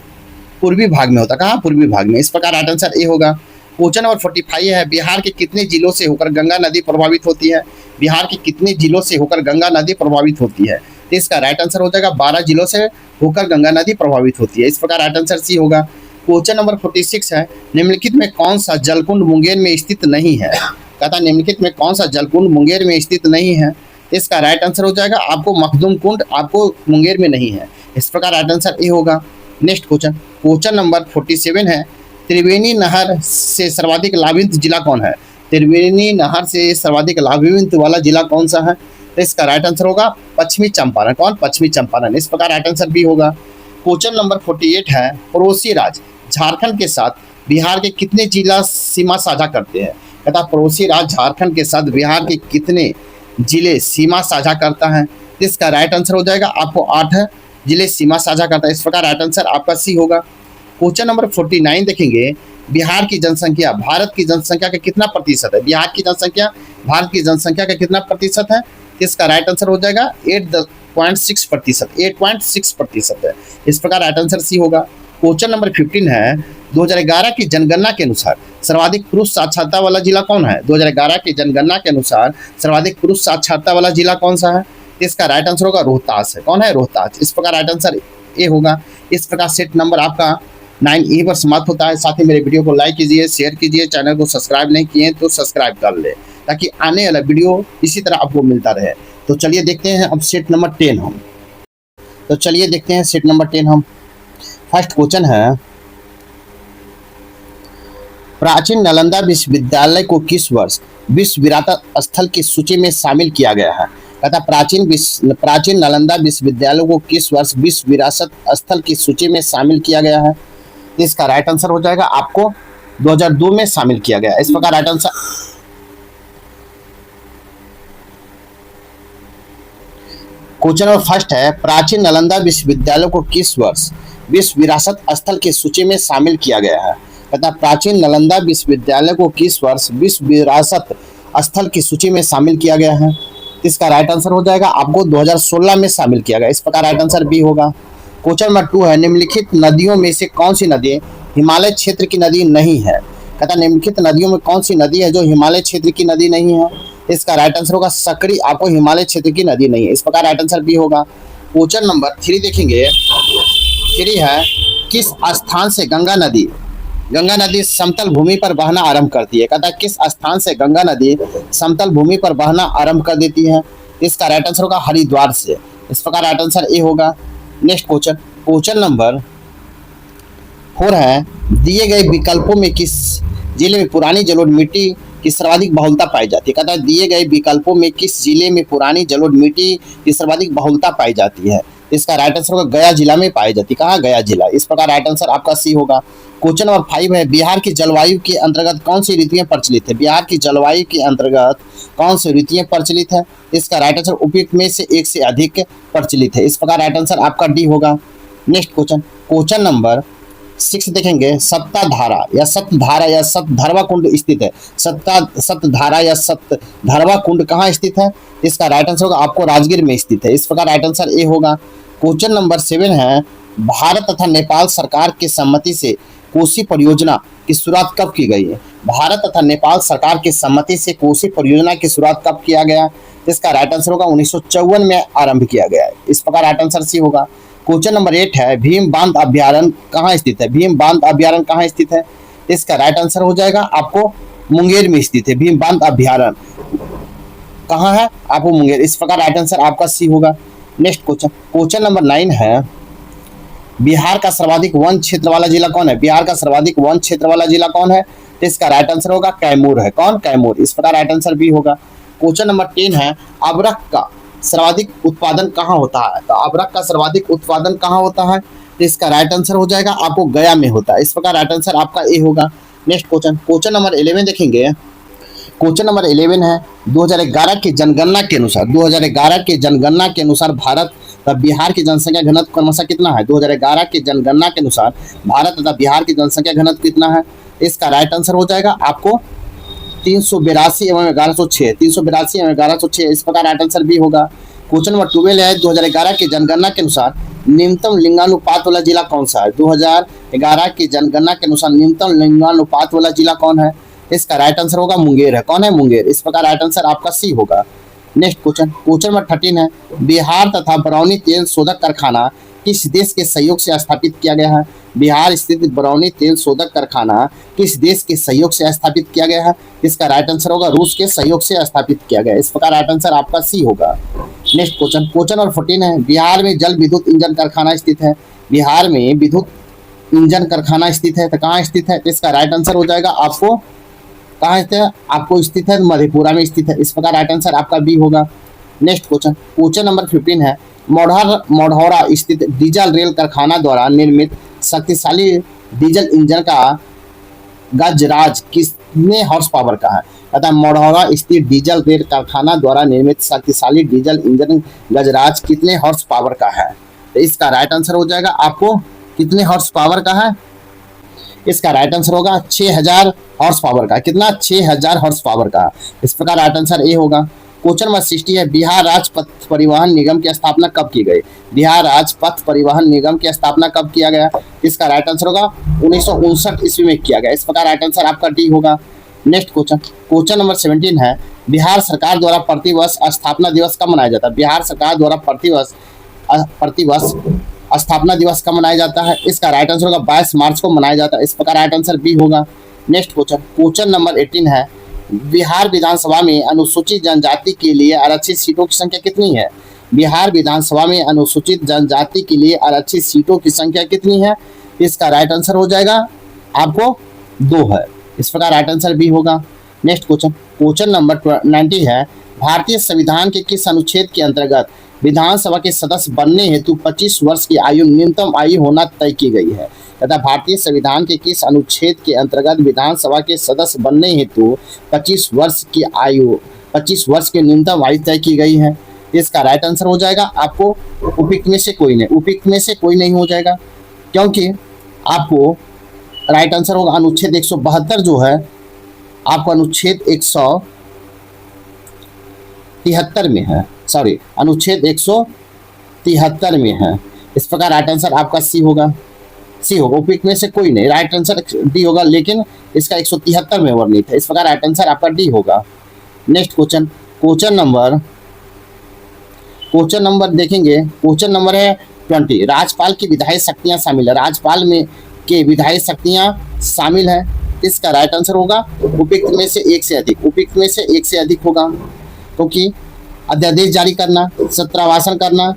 पूर्वी भाग में होता है। कहाँ? पूर्वी भाग में। इस प्रकार राइट आंसर ए होगा। क्वेश्चन नंबर 45 है, बिहार के कितने जिलों से होकर गंगा नदी प्रभावित होती है? बिहार के कितने जिलों से होकर गंगा नदी प्रभावित होती है? तो इसका राइट आंसर हो जाएगा 12 जिलों से होकर गंगा नदी प्रभावित होती है। इस प्रकार राइट आंसर सी होगा। क्वेश्चन नंबर 46 है, निम्नलिखित में कौन सा जलकुंड मुंगेर में स्थित नहीं है? कहता है निम्नलिखित में कौन सा जलकुंड मुंगेर में स्थित नहीं है? इसका राइट आंसर हो जाएगा आपको मखदूम कुंड आपको मुंगेर में नहीं है। इस प्रकार राइट आंसर ए होगा। नेक्स्ट क्वेश्चन, क्वेश्चन नंबर 47 है, त्रिवेणी नहर से सर्वाधिक लाभान्वित जिला कौन है? त्रिवेणी नहर से सर्वाधिक लाभान्वित वाला जिला कौन सा है? तो इसका राइट आंसर होगा पश्चिमी चंपारण। कौन? पश्चिमी चंपारण। इस प्रकार राइट आंसर बी होगा। क्वेश्चन नंबर 48 है, पड़ोसी राज्य झारखंड के साथ बिहार के कितने जिला सीमा साझा करते हैं? कहता पड़ोसी राज्य झारखंड के साथ बिहार के कितने जिले सीमा साझा करता है? इसका राइट आंसर हो जाएगा आपको 8 जिले सीमा साझा करता है। इस प्रकार राइट आंसर आपका सी होगा। क्वेश्चन नंबर 49 देखेंगे, बिहार की जनसंख्या भारत की जनसंख्या का कितना प्रतिशत है? बिहार की जनसंख्या भारत की जनसंख्या का कितना प्रतिशत है? इसका राइट आंसर हो जाएगा 8.6%, 8.6% है। इस प्रकार राइट आंसर सी होगा। क्वेश्चन नंबर 15 है, 2011 की जनगणना के अनुसार सर्वाधिक पुरुष साक्षरता वाला जिला कौन है? 2011 की जनगणना के अनुसार सर्वाधिक पुरुष साक्षरता वाला जिला कौन सा है? इसका राइट आंसर होगा रोहतास है। कौन है? रोहतास। इस प्रकार राइट आंसर ए होगा। इस प्रकार सेट नंबर आपका 9 यहीं पर समाप्त होता है। साथ ही मेरे वीडियो को लाइक कीजिए, शेयर कीजिए, चैनल को सब्सक्राइब नहीं किए तो सब्सक्राइब कर ले, ताकि आने वाला वीडियो इसी तरह आपको मिलता रहे। तो चलिए देखते हैं अब सेट नंबर 10 हम। तो चलिए देखते हैं सेट नंबर 10 हम। फर्स्ट क्वेश्चन है, प्राचीन नालंदा विश्वविद्यालय को किस वर्ष विश्व विरासत स्थल की सूची में शामिल किया गया है? कहता प्राचीन नालंदा विश्वविद्यालय को किस वर्ष विश्व विरासत स्थल की सूची में शामिल किया गया है? इसका राइट आंसर हो जाएगा आपको 2002 में शामिल किया गया। इस प्रकार right answer question number first है, प्राचीन नालंदा विश्वविद्यालय को किस वर्ष विश्व विरासत स्थल की सूची में शामिल किया गया है? कहता है प्राचीन नालंदा विश्वविद्यालय को किस वर्ष विश्व विरासत स्थल की सूची में शामिल किया गया है? इसका राइट आंसर हो जाएगा आपको 2016 में शामिल किया गया। इस प्रकार राइट आंसर बी होगा। क्वेश्चन नंबर 2 है, निम्नलिखित नदियों में से कौन सी नदी हिमालय क्षेत्र की नदी नहीं है? कहता है निम्नलिखित नदियों में कौन सी नदी है जो हिमालय क्षेत्र की नदी नहीं है? इसका राइट आंसर होगा सकड़ी, आपको हिमालय क्षेत्र की नदी नहीं है। इस प्रकार राइट आंसर बी होगा। क्वेश्चन नंबर 3 देखेंगे, 3 है, किस स्थान से गंगा नदी समतल भूमि पर बहना आरंभ करती है? कहता है किस स्थान से गंगा नदी समतल भूमि पर बहना आरंभ कर देती है? इसका राइट आंसर होगा हरिद्वार से। इस प्रकार राइट आंसर ए होगा। नेक्स्ट क्वेश्चन, क्वेश्चन नंबर 4 है, दिए गए विकल्पों में किस जिले में पुरानी जलोढ़ मिट्टी की सर्वाधिक बहुलता पाई जाती है? कहता है दिए गए विकल्पों में किस जिले में पुरानी जलोढ़ मिट्टी की सर्वाधिक बहुलता पाई जाती है? इसका राइट आंसर होगा गया जिला में पाई जाती है। कहाँ? गया जिला। इस प्रकार राइट आंसर आपका सी होगा। क्वेश्चन नंबर 5 है, बिहार की जलवायु के अंतर्गत कौन सी ऋतुएं प्रचलित है? बिहार की जलवायु के अंतर्गत कौन सी ऋतुएं प्रचलित है? इसका राइट आंसर उपयुक्त में से एक से अधिक प्रचलित है। इस प्रकार राइट आंसर आपका डी होगा। नेक्स्ट क्वेश्चन, क्वेश्चन नंबर 6 देखेंगे, सप्तधारा या सप्तधरवा कुंड स्थित है? सप्तधारा या सप्तधरवा कुंड कहाँ स्थित है? इसका राइट आंसर होगा आपको राजगीर में स्थित है। इस प्रकार राइट आंसर ए होगा। क्वेश्चन नंबर 7 है, भारत तथा नेपाल सरकार की सहमति से कोसी परियोजना की शुरुआत कब की गई है? भारत तथा नेपाल सरकार की सहमति से कोसी परियोजना की शुरुआत कब किया गया? इसका राइट आंसर होगा 1954 में आरंभ किया गया है। इस प्रकार राइट आंसर सी होगा। क्वेश्चन नंबर 8 है, भीम बांध अभ्यारण्य कहाँ स्थित है? भीम बांध अभ्यारण्य कहाँ स्थित है? इसका राइट आंसर हो जाएगा आपको मुंगेर में स्थित है। भीम बांध अभ्यारण्य कहाँ है? आपको मुंगेर। इस प्रकार राइट आंसर आपका सी होगा। नेक्स्ट क्वेश्चन, क्वेश्चन नंबर 9 है, बिहार का सर्वाधिक वन क्षेत्र वाला जिला कौन है? बिहार का सर्वाधिक वन क्षेत्र वाला जिला कौन है? इसका राइट आंसर होगा कैमूर है। कौन? कैमूर। इस प्रकार राइट आंसर बी होगा। क्वेश्चन नंबर 10 है, अबरख का सर्वाधिक उत्पादन कहाँ होता है? तो अबरख का सर्वाधिक उत्पादन कहाँ होता है? तो इसका राइट आंसर हो जाएगा आपको गया में होता है। इस प्रकार राइट आंसर आपका ए होगा। नेक्स्ट क्वेश्चन, क्वेश्चन नंबर 11 देखेंगे। क्वेश्चन नंबर 11 है, 2011 की जनगणना के अनुसार 2011 की जनगणना के अनुसार भारत तथा बिहार की जनसंख्या घनत्व क्रमशः कितना है? 2011 की जनगणना के अनुसार भारत तथा बिहार की जनसंख्या घनत्व कितना है? इसका राइट आंसर हो जाएगा आपको 382 एवं 1106। 382 एवं 1106। इस प्रकार राइट आंसर बी होगा। क्वेश्चन नंबर 12 है, 2011 की जनगणना के अनुसार न्यूनतम लिंगानुपात वाला जिला कौन सा है? 2011 की जनगणना के अनुसार न्यूनतम लिंगानुपात वाला जिला कौन है? इसका राइट आंसर होगा मुंगेर है। कौन है? मुंगेर। इस प्रकार राइट आंसर आपका सी होगा। नेक्स्ट क्वेश्चन, क्वेश्चन नंबर 13 है, बिहार तथा बरौनी तेल शोधक कारखाना किस देश के सहयोग से स्थापित किया गया है? बिहार स्थित बरौनी तेल शोधक कारखाना किस देश के सहयोग से स्थापित किया गया है? इसका राइट आंसर होगा रूस के सहयोग से स्थापित किया गया है। इस प्रकार राइट आंसर आपका सी होगा। नेक्स्ट क्वेश्चन, क्वेश्चन नंबर 14 है, बिहार में जल विद्युत इंजन कारखाना स्थित है? बिहार में विद्युत इंजन कारखाना स्थित है तो कहाँ स्थित है? इसका राइट आंसर हो जाएगा आपको कहाँ स्थित है? आपको स्थित है मधेपुरा में स्थित है। इस प्रकार राइट आंसर आपका बी होगा। नेक्स्ट क्वेश्चन, क्वेश्चन नंबर 15 है, मढ़ौरा स्थित डीजल रेल कारखाना द्वारा निर्मित शक्तिशाली डीजल इंजन का गजराज कितने हॉर्स पावर का है? अतः मढ़ौरा स्थित डीजल रेल कारखाना द्वारा निर्मित शक्तिशाली डीजल इंजन गजराज कितने हॉर्स पावर का है? तो इसका राइट आंसर हो जाएगा आपको कितने हॉर्स पावर का है? इसका राइट आंसर होगा 6000 हॉर्स पावर का। कितना? 6000 हॉर्स पावर का। इस प्रकार राइट आंसर ए होगा। क्वेश्चन नंबर 60 है, बिहार राज्य पथ परिवहन निगम की स्थापना कब की गई? बिहार राज्य पथ परिवहन निगम की स्थापना कब किया गया? इसका राइट आंसर होगा 1959 ईस्वी में किया गया। इस प्रकार राइट आंसर आपका डी होगा। नेक्स्ट क्वेश्चन, क्वेश्चन नंबर 17 है, बिहार सरकार द्वारा प्रतिवर्ष स्थापना दिवस कब मनाया जाता है? बिहार सरकार द्वारा प्रतिवर्ष स्थापना दिवस कब मनाया जाता है? इसका राइट आंसर होगा 22 मार्च को मनाया जाता है। इस प्रकार राइट आंसर बी होगा। नेक्स्ट क्वेश्चन, क्वेश्चन नंबर 18 है, बिहार विधानसभा में अनुसूचित जनजाति के लिए आरक्षित सीटों की संख्या कितनी है? बिहार विधानसभा में अनुसूचित जनजाति के लिए आरक्षित सीटों की संख्या कितनी है? इसका राइट आंसर हो जाएगा आपको 2 है। इस प्रकार राइट आंसर बी होगा। नेक्स्ट क्वेश्चन, क्वेश्चन नंबर 90 है, भारतीय संविधान के किस अनुच्छेद के अंतर्गत विधानसभा के सदस्य बनने हेतु 25 वर्ष की आयु न्यूनतम आयु होना तय की गई है तथा भारतीय संविधान के किस अनुच्छेद के अंतर्गत विधानसभा के सदस्य बनने हेतु 25 वर्ष की न्यूनतम आयु तय की गई है। इसका राइट आंसर हो जाएगा आपको उपयुक्त में से कोई नहीं, उपयुक्त में से कोई नहीं हो जाएगा, क्योंकि आपको राइट आंसर होगा अनुच्छेद 172 जो है आपको अनुच्छेद 173 में है, सॉरी अनुच्छेद 173 में है। इस प्रकार राइट आंसर आपका सी होगा, उपयुक्त में से कोई नहीं, राइट आंसर डी होगा, लेकिन इसका 173 में वर्णित है। इस प्रकार राइट आंसर आपका डी होगा। नेक्स्ट क्वेश्चन नंबर देखेंगे। क्वेश्चन नंबर है 20। राज्यपाल की विधायी शक्तियां शामिल है, राज्यपाल में के विधायी शक्तियां शामिल है। इसका राइट आंसर होगा उपयुक्त में से एक से अधिक, उपयुक्त में से एक से अधिक होगा, क्योंकि अध्यादेश जारी करना, सत्रावासन करना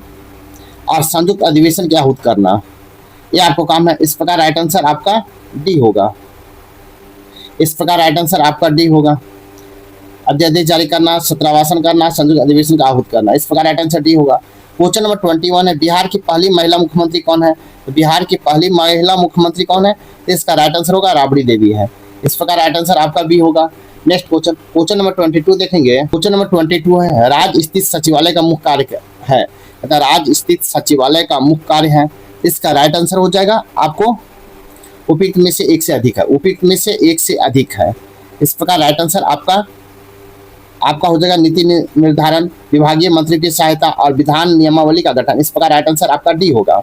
और संयुक्त अधिवेशन की आहूत करना, ये आपको काम है। इस प्रकार राइट आंसर आपका डी होगा। इस प्रकार राइट आंसर आपका डी होगा। अध्यादेश जारी करना, सत्रावासन करना, संयुक्त अधिवेशन का आहूत करना, इस प्रकार राइट आंसर डी होगा। क्वेश्चन नंबर 21 है, बिहार की पहली महिला मुख्यमंत्री कौन है? तो बिहार की पहली महिला मुख्यमंत्री कौन है? तो इसका राइट आंसर होगा राबड़ी देवी है। इस प्रकार राइट आंसर आपका बी होगा। नेक्स्ट क्वेश्चन नंबर 22 देखेंगे। क्वेश्चन नंबर 22 है, राज्य स्थित सचिवालय का मुख्य कार्य है, अर्थात राज्य स्थित सचिवालय का मुख्य कार्य है। इसका राइट आंसर हो जाएगा आपको उपयुक्त में से एक से अधिक है, उपयुक्त में से एक से अधिक है। इस प्रकार राइट आंसर आपका हो जाएगा नीति निर्धारण, विभागीय मंत्री की सहायता और विधान नियमावली का गठन। इस प्रकार राइट आंसर आपका डी होगा।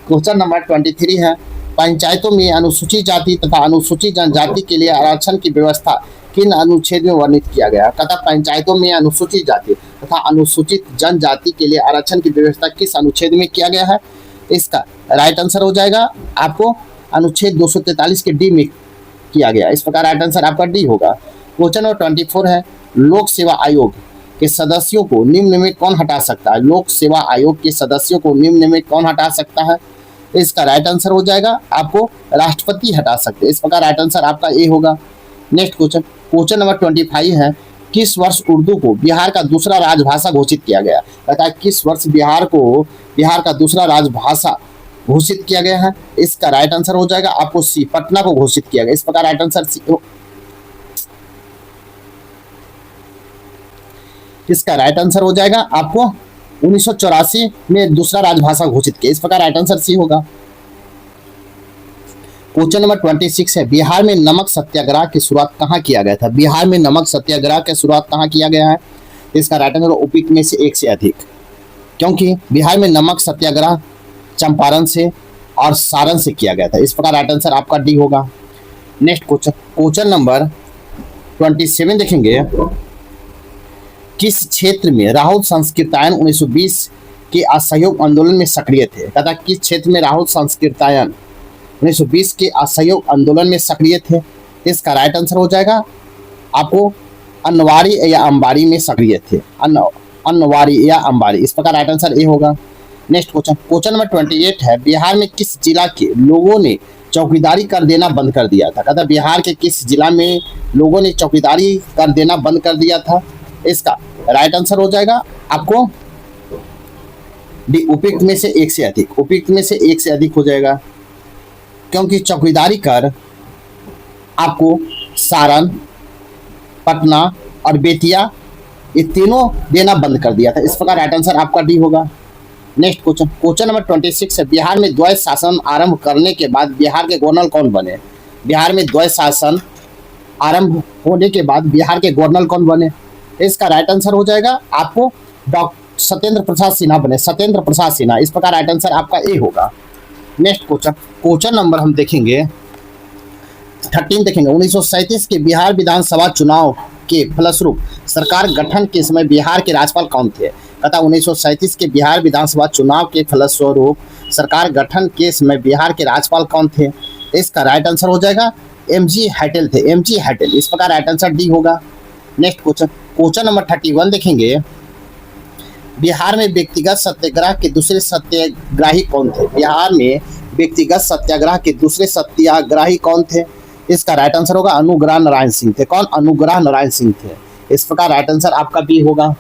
क्वेश्चन नंबर 23 है, पंचायतों में अनुसूचित जाति तथा अनुसूचित जनजाति के लिए आरक्षण की व्यवस्था किन अनुच्छेद में वर्णित किया गया? तथा पंचायतों में अनुसूचित जाति तथा अनुसूचित जनजाति के लिए आरक्षण की व्यवस्था किस अनुच्छेद में किया गया है? इसका राइट आंसर हो जाएगा आपको अनुच्छेद 243 के डी में किया गया। इस प्रकार राइट आंसर आपका डी होगा। क्वेश्चन नंबर 24 है, लोक सेवा आयोग के सदस्यों को निम्न में कौन हटा सकता है? लोक सेवा आयोग के सदस्यों को निम्न में कौन हटा सकता है? इसका राइट आंसर हो जाएगा आपको राष्ट्रपति हटा सकते हैं। इस प्रकार राइट आंसर आपका ए होगा। नेक्स्ट क्वेश्चन नंबर 25 है, किस वर्ष उर्दू को बिहार का दूसरा राजभाषा घोषित किया गया? अर्थात किस वर्ष बिहार का दूसरा राजभाषा घोषित किया गया है? इसका राइट आंसर हो जाएगा आपको सी, पटना को घोषित किया गया। इस प्रकार राइट आंसर सी, इसका राइट आंसर हो जाएगा आपको 1984 में दूसरा राजभाषा घोषित किया। इस प्रकार राइट आंसर सी होगा। क्वेश्चन नंबर 26 है, बिहार में नमक सत्याग्रह की शुरुआत कहाँ किया गया था? बिहार में नमक सत्याग्रह की शुरुआत कहाँ किया गया है? इसका राइट आंसर उपयुक्त में से एक से अधिक, क्योंकि बिहार में नमक सत्याग्रह चंपारण से और सारण से किया गया था। इस प्रकार राइट आंसर आपका डी होगा। नेक्स्ट क्वेश्चन नंबर 27 देखेंगे। किस क्षेत्र में राहुल संस्कृतायन 1920 के असहयोग आंदोलन में सक्रिय थे? तथा किस क्षेत्र में राहुल संस्कृतायन 1920 के असहयोग आंदोलन में सक्रिय थे? इसका राइट आंसर हो जाएगा आपको अनवारी या अंबारी में सक्रिय थे, अनवारी या अंबारी। इस प्रकार राइट आंसर ए होगा। नेक्स्ट क्वेश्चन नंबर 28 है, बिहार में किस जिला के लोगों ने चौकीदारी कर देना बंद कर दिया था? कहता बिहार के किस जिला में लोगों ने चौकीदारी कर देना बंद कर दिया था? इसका राइट आंसर हो जाएगा आपको डी, उपयुक्त में से एक से अधिक, उपयुक्त में से एक से अधिक हो जाएगा, क्योंकि चौकीदारी कर आपको सारण, पटना और बेतिया ये तीनों देना बंद कर दिया था। इस प्रकार राइट आंसर आपका डी होगा। नेक्स्ट क्वेश्चन नंबर 26 है, बिहार में द्वैध शासन आरंभ करने के बाद बिहार के गवर्नर कौन बने? बिहार में द्वैध शासन आरंभ होने के बाद बिहार के गवर्नर कौन बने? इसका राइट आंसर हो जाएगा आपको डॉक्टर सत्येंद्र प्रसाद सिन्हा बने, सत्येंद्र प्रसाद सिन्हा। इस प्रकार राइट आंसर आपका ए होगा। नेक्स्ट क्वेश्चन नंबर हम देखेंगे 13 देखेंगे। 1937 के बिहार विधानसभा चुनाव के फलस्वरूप सरकार गठन के समय बिहार के राज्यपाल कौन थे? तथा 1937 के बिहार विधानसभा चुनाव के फलस्वरूप सरकार गठन के समय बिहार के राज्यपाल कौन थे? इसका राइट आंसर हो जाएगा एमजी हैटेल थे, एमजी हैटेल। इस प्रकार राइट आंसर डी होगा। नेक्स्ट क्वेश्चन नंबर 31 देखेंगे। बिहार में व्यक्तिगत सत्याग्रह के दूसरे सत्याग्रही कौन थे? बिहार में व्यक्तिगत सत्याग्रह के दूसरे सत्याग्रही कौन थे? इसका राइट आंसर होगा अनुग्रह नारायण सिंह थे। कौन? अनुग्रह नारायण सिंह थे। इस प्रकार राइट आंसर आपका बी होगा।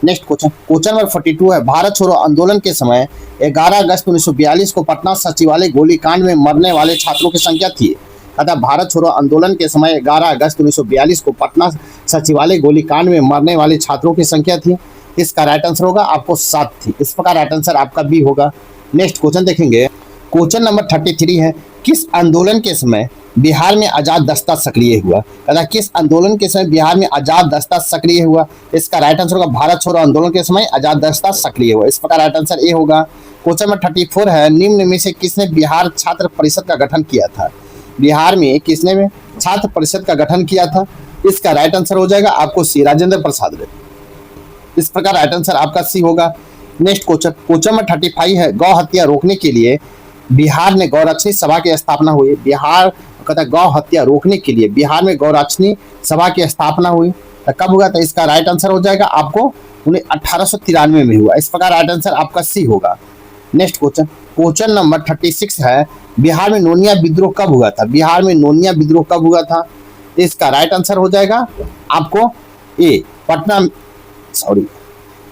नेक्स्ट क्वेश्चन नंबर 42 है, भारत छोड़ो आंदोलन के समय 11 अगस्त 1942 को पटना सचिवालय गोलीकांड में मरने वाले छात्रों की संख्या थी। अतः भारत छोड़ो आंदोलन के समय 11 अगस्त 1942 को पटना सचिवालय गोलीकांड में मरने वाले छात्रों की संख्या थी। इसका राइट आंसर होगा आपको 7 थी। इस प्रकार राइट आंसर आपका बी होगा। नेक्स्ट क्वेश्चन देखेंगे, क्वेश्चन नंबर 33 है, किस आंदोलन के समय बिहार में आजाद दस्ता सक्रिय हुआ। अतः किस आंदोलन के समय बिहार में आजाद दस्ता सक्रिय हुआ। इसका राइट आंसर होगा भारत छोड़ो आंदोलन के समय आजाद दस्ता सक्रिय हुआ। इस प्रकार राइट आंसर ए होगा। क्वेश्चन नंबर 34 है, निम्न में से किसने बिहार छात्र परिषद का गठन किया था। बिहार में किसने में छात्र परिषद का गठन किया था। इसका राइट आंसर हो जाएगा आपको सी, राजेंद्र प्रसाद ने। इस प्रकार राइट आंसर आपका सी होगा। नेक्स्ट क्वेश्चन नंबर 35 है, गौ हत्या रोकने के लिए बिहार में गौरक्षणी सभा की स्थापना हुई। बिहार कहता है गौ हत्या रोकने के लिए बिहार में गौरक्षणी सभा की स्थापना हुई। तो कब हुआ था। इसका राइट आंसर हो जाएगा आपको 1893 में हुआ। इस प्रकार राइट आंसर आपका सी होगा। नेक्स्ट क्वेश्चन नंबर 36 है, बिहार में नोनिया विद्रोह कब हुआ था। बिहार में नोनिया विद्रोह कब हुआ था। इसका राइट आंसर हो जाएगा आपको ए, पटना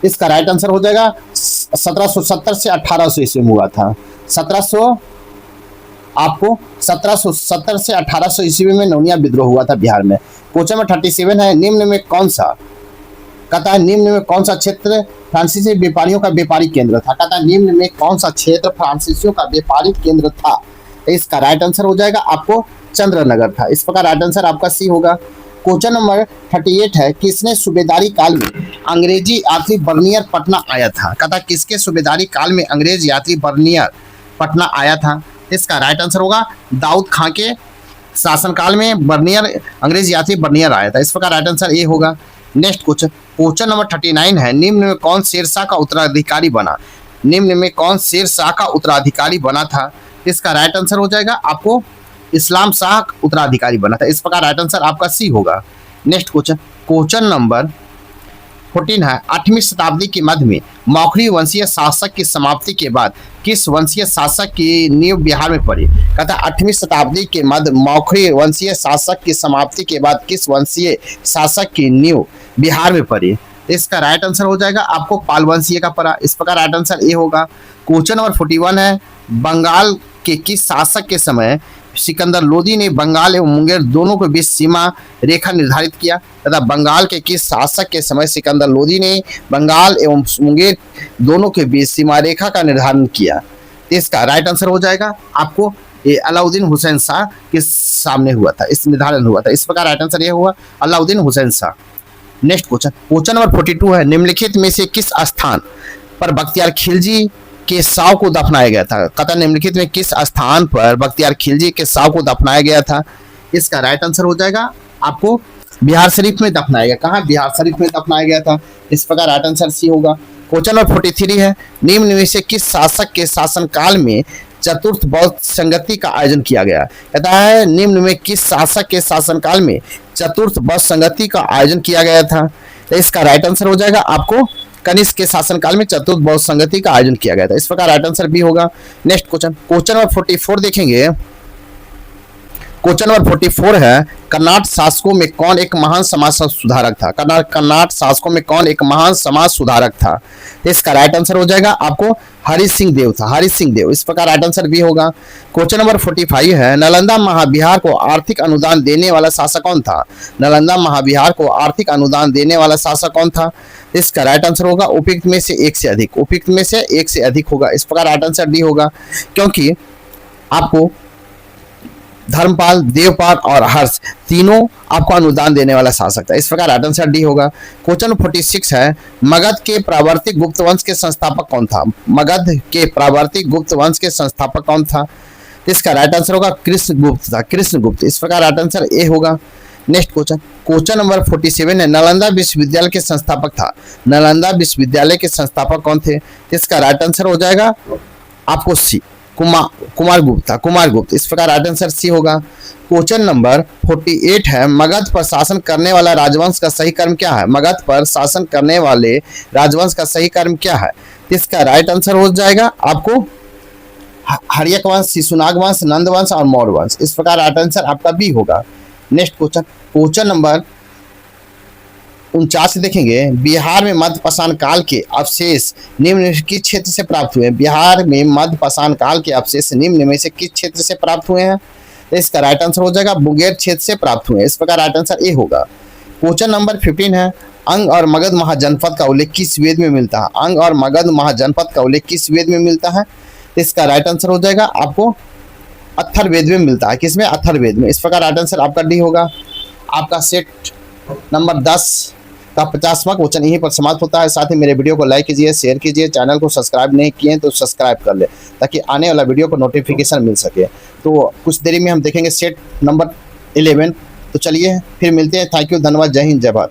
इसका राइट आंसर हो जाएगा 1770 से 1800 ईस्वी में हुआ था। 1770 से 1800 ईस्वी में नोनिया विद्रोह हुआ था बिहार में। क्वेश्चन नंबर 37 है, निम्न में कौन सा कहता है निम्न में कौन सा क्षेत्र फ्रांसीसी व्यापारियों का व्यापारिक केंद्र था। कहता है निम्न में कौन सा क्षेत्र फ्रांसीसियों का व्यापारिक केंद्र था। इसका राइट आंसर हो जाएगा आपको चंद्रनगर था। इस प्रकार राइट आंसर आपका सी होगा। क्वेश्चन नंबर 38 है, किसने सूबेदारी काल में अंग्रेजी यात्री बर्नियर पटना आया था। कहता किसके सूबेदारी काल में अंग्रेज यात्री बर्नियर पटना आया था। इसका राइट आंसर होगा दाऊद खां के शासनकाल में बर्नियर अंग्रेज यात्री बर्नियर आया था। इस प्रकार राइट आंसर ए होगा। नेक्स्ट क्वेश्चन नंबर 39 है, निम्न में कौन शेरशाह का उत्तराधिकारी बना। निम्न में कौन शेरशाह का उत्तराधिकारी बना था। इसका राइट आंसर हो जाएगा आपको इस्लाम शाह उत्तराधिकारी बना था। इस प्रकार राइट आंसर आपका सी होगा। नेक्स्ट क्वेश्चन नंबर 14 है, 8वीं शताब्दी के मध्य में मौखरी वंशीय शासक की समाप्ति के बाद किस वंशीय शासक की नींव बिहार में पड़ी। कहता 8वीं शताब्दी के मध्य मौखरी वंशीय शासक की समाप्ति के बाद किस वंशीय शासक की नींव बिहार में पड़ी। इसका राइट आंसर हो जाएगा आपको पाल वंशीय का पड़ा। इस प्रकार राइट आंसर ए होगा। क्वेश्चन नंबर 41 है, बंगाल के किस शासक के समय सिकंदर लोदी ने बंगाल एवं मुंगेर दोनों के बीच सीमा रेखा निर्धारित किया। तथा बंगाल के किस शासक के समय सिकंदर लोदी ने बंगाल एवं मुंगेर दोनों के बीच सीमा रेखा का निर्धारण किया। इसका राइट आंसर हो जाएगा आपको ये अलाउद्दीन हुसैन शाह के सामने हुआ था, इस निर्धारण हुआ था। इस प्रकार राइट आंसर ये हुआ Alauddin Hussain Shah. Next question number 42 है, निम्नलिखित में से किस स्थान पर बख्तियार खिलजी के शव को दफनाया गया था। कहता निम्नलिखित में किस स्थान पर बख्तियार खिलजी के शव को दफनाया गया था। इसका राइट आंसर हो जाएगा आपको बिहार शरीफ में दफनाया गया। कहाँ बिहार शरीफ में दफनाया गया था। इस प्रकार राइट आंसर सी होगा। क्वेश्चन नंबर 43 है, निम्न में से किस शासक के शासनकाल में चतुर्थ बौद्ध संगति का आयोजन किया गया। कहता है निम्न में किस शासक के शासनकाल में चतुर्थ बौद्ध संगति का आयोजन किया गया था। तो इसका राइट आंसर हो जाएगा आपको कनिष्क के शासनकाल में चतुर्थ बौद्ध संगति का आयोजन किया गया था। इस प्रकार राइट आंसर बी होगा। नेक्स्ट क्वेश्चन नंबर 44 देखेंगे। क्वेश्चन नंबर 44 है, कर्नाट शासकों में कौन एक महान समाज सुधारक था। कर्नाट शासकों में कौन एक महान समाज सुधारक था। इसका राइट आंसर हो जाएगा आपको हरि सिंह देव था, हरि सिंह देव। इस प्रकार राइट आंसर बी होगा। क्वेश्चन नंबर 45 है, नालंदा महाविहार को आर्थिक अनुदान देने वाला शासक कौन था। नालंदा महाविहार को आर्थिक अनुदान देने वाला शासक कौन था। इसका राइट आंसर होगा उपयुक्त में से एक से अधिक, उपयुक्त में से एक से अधिक होगा। इस प्रकार राइट आंसर डी होगा, क्योंकि आपको धर्मपाल, देवपाल और हर्ष तीनों आपको अनुदान देने वाला शासक था। इस प्रकार राइट आंसर डी होगा। क्वेश्चन 46 है, मगध के प्रावर्तिक गुप्त वंश के संस्थापक कौन था। मगध के प्रावर्तिक गुप्त वंश के संस्थापक कौन था। इसका राइट आंसर होगा कृष्णगुप्त था, कृष्णगुप्त। इस प्रकार राइट आंसर ए होगा। नेक्स्ट क्वेश्चन नंबर 47 है, नालंदा विश्वविद्यालय के संस्थापक था। नालंदा विश्वविद्यालय के संस्थापक कौन थे। इसका राइट आंसर हो जाएगा आपको सी, कुमार गुप्त था, कुमार गुप्त। इस प्रकार राइट आंसर सी होगा। क्वेश्चन नंबर 48 है, मगध पर शासन करने वाला राजवंश का सही कर्म क्या है। मगध पर शासन करने वाले राजवंश का सही कर्म क्या है। इसका राइट आंसर हो जाएगा आपको हर्यक वंश, शिशुनाग वंश, नंद वंश और मौर्य वंश। इस प्रकार राइट आंसर आपका बी होगा। नेक्स्ट क्वेश्चन नंबर 49 देखेंगे, बिहार में मध्यपाषाण काल के अवशेष निम्न में किस क्षेत्र से प्राप्त हुए हैं? बिहार में मध्यपाषाण काल के अवशेष निम्न में से किस क्षेत्र से प्राप्त हुए हैं? तो इसका राइट आंसर हो जाएगा मुंगेर क्षेत्र से प्राप्त हुए हैं। इस प्रकार राइट आंसर ए होगा। क्वेश्चन नंबर 15 है, अंग और मगध महाजनपद का उल्लेख किस वेद में मिलता है? अंग और मगध महाजनपद का उल्लेख किस वेद में मिलता है? तो इसका राइट आंसर हो जाएगा आपको अथर्ववेद में मिलता है। किसमें? अथर्ववेद में। इस प्रकार राइट आंसर आपका डी होगा। आपका सेट नंबर 10 का 50वां क्वेश्चन यहीं पर समाप्त होता है। साथ ही मेरे वीडियो को लाइक कीजिए, शेयर कीजिए, चैनल को सब्सक्राइब नहीं किए तो सब्सक्राइब कर ले ताकि आने वाला वीडियो को नोटिफिकेशन मिल सके। तो कुछ देरी में हम देखेंगे सेट नंबर 11। तो चलिए फिर मिलते हैं। थैंक यू, धन्यवाद, जय हिंद, जय भारत।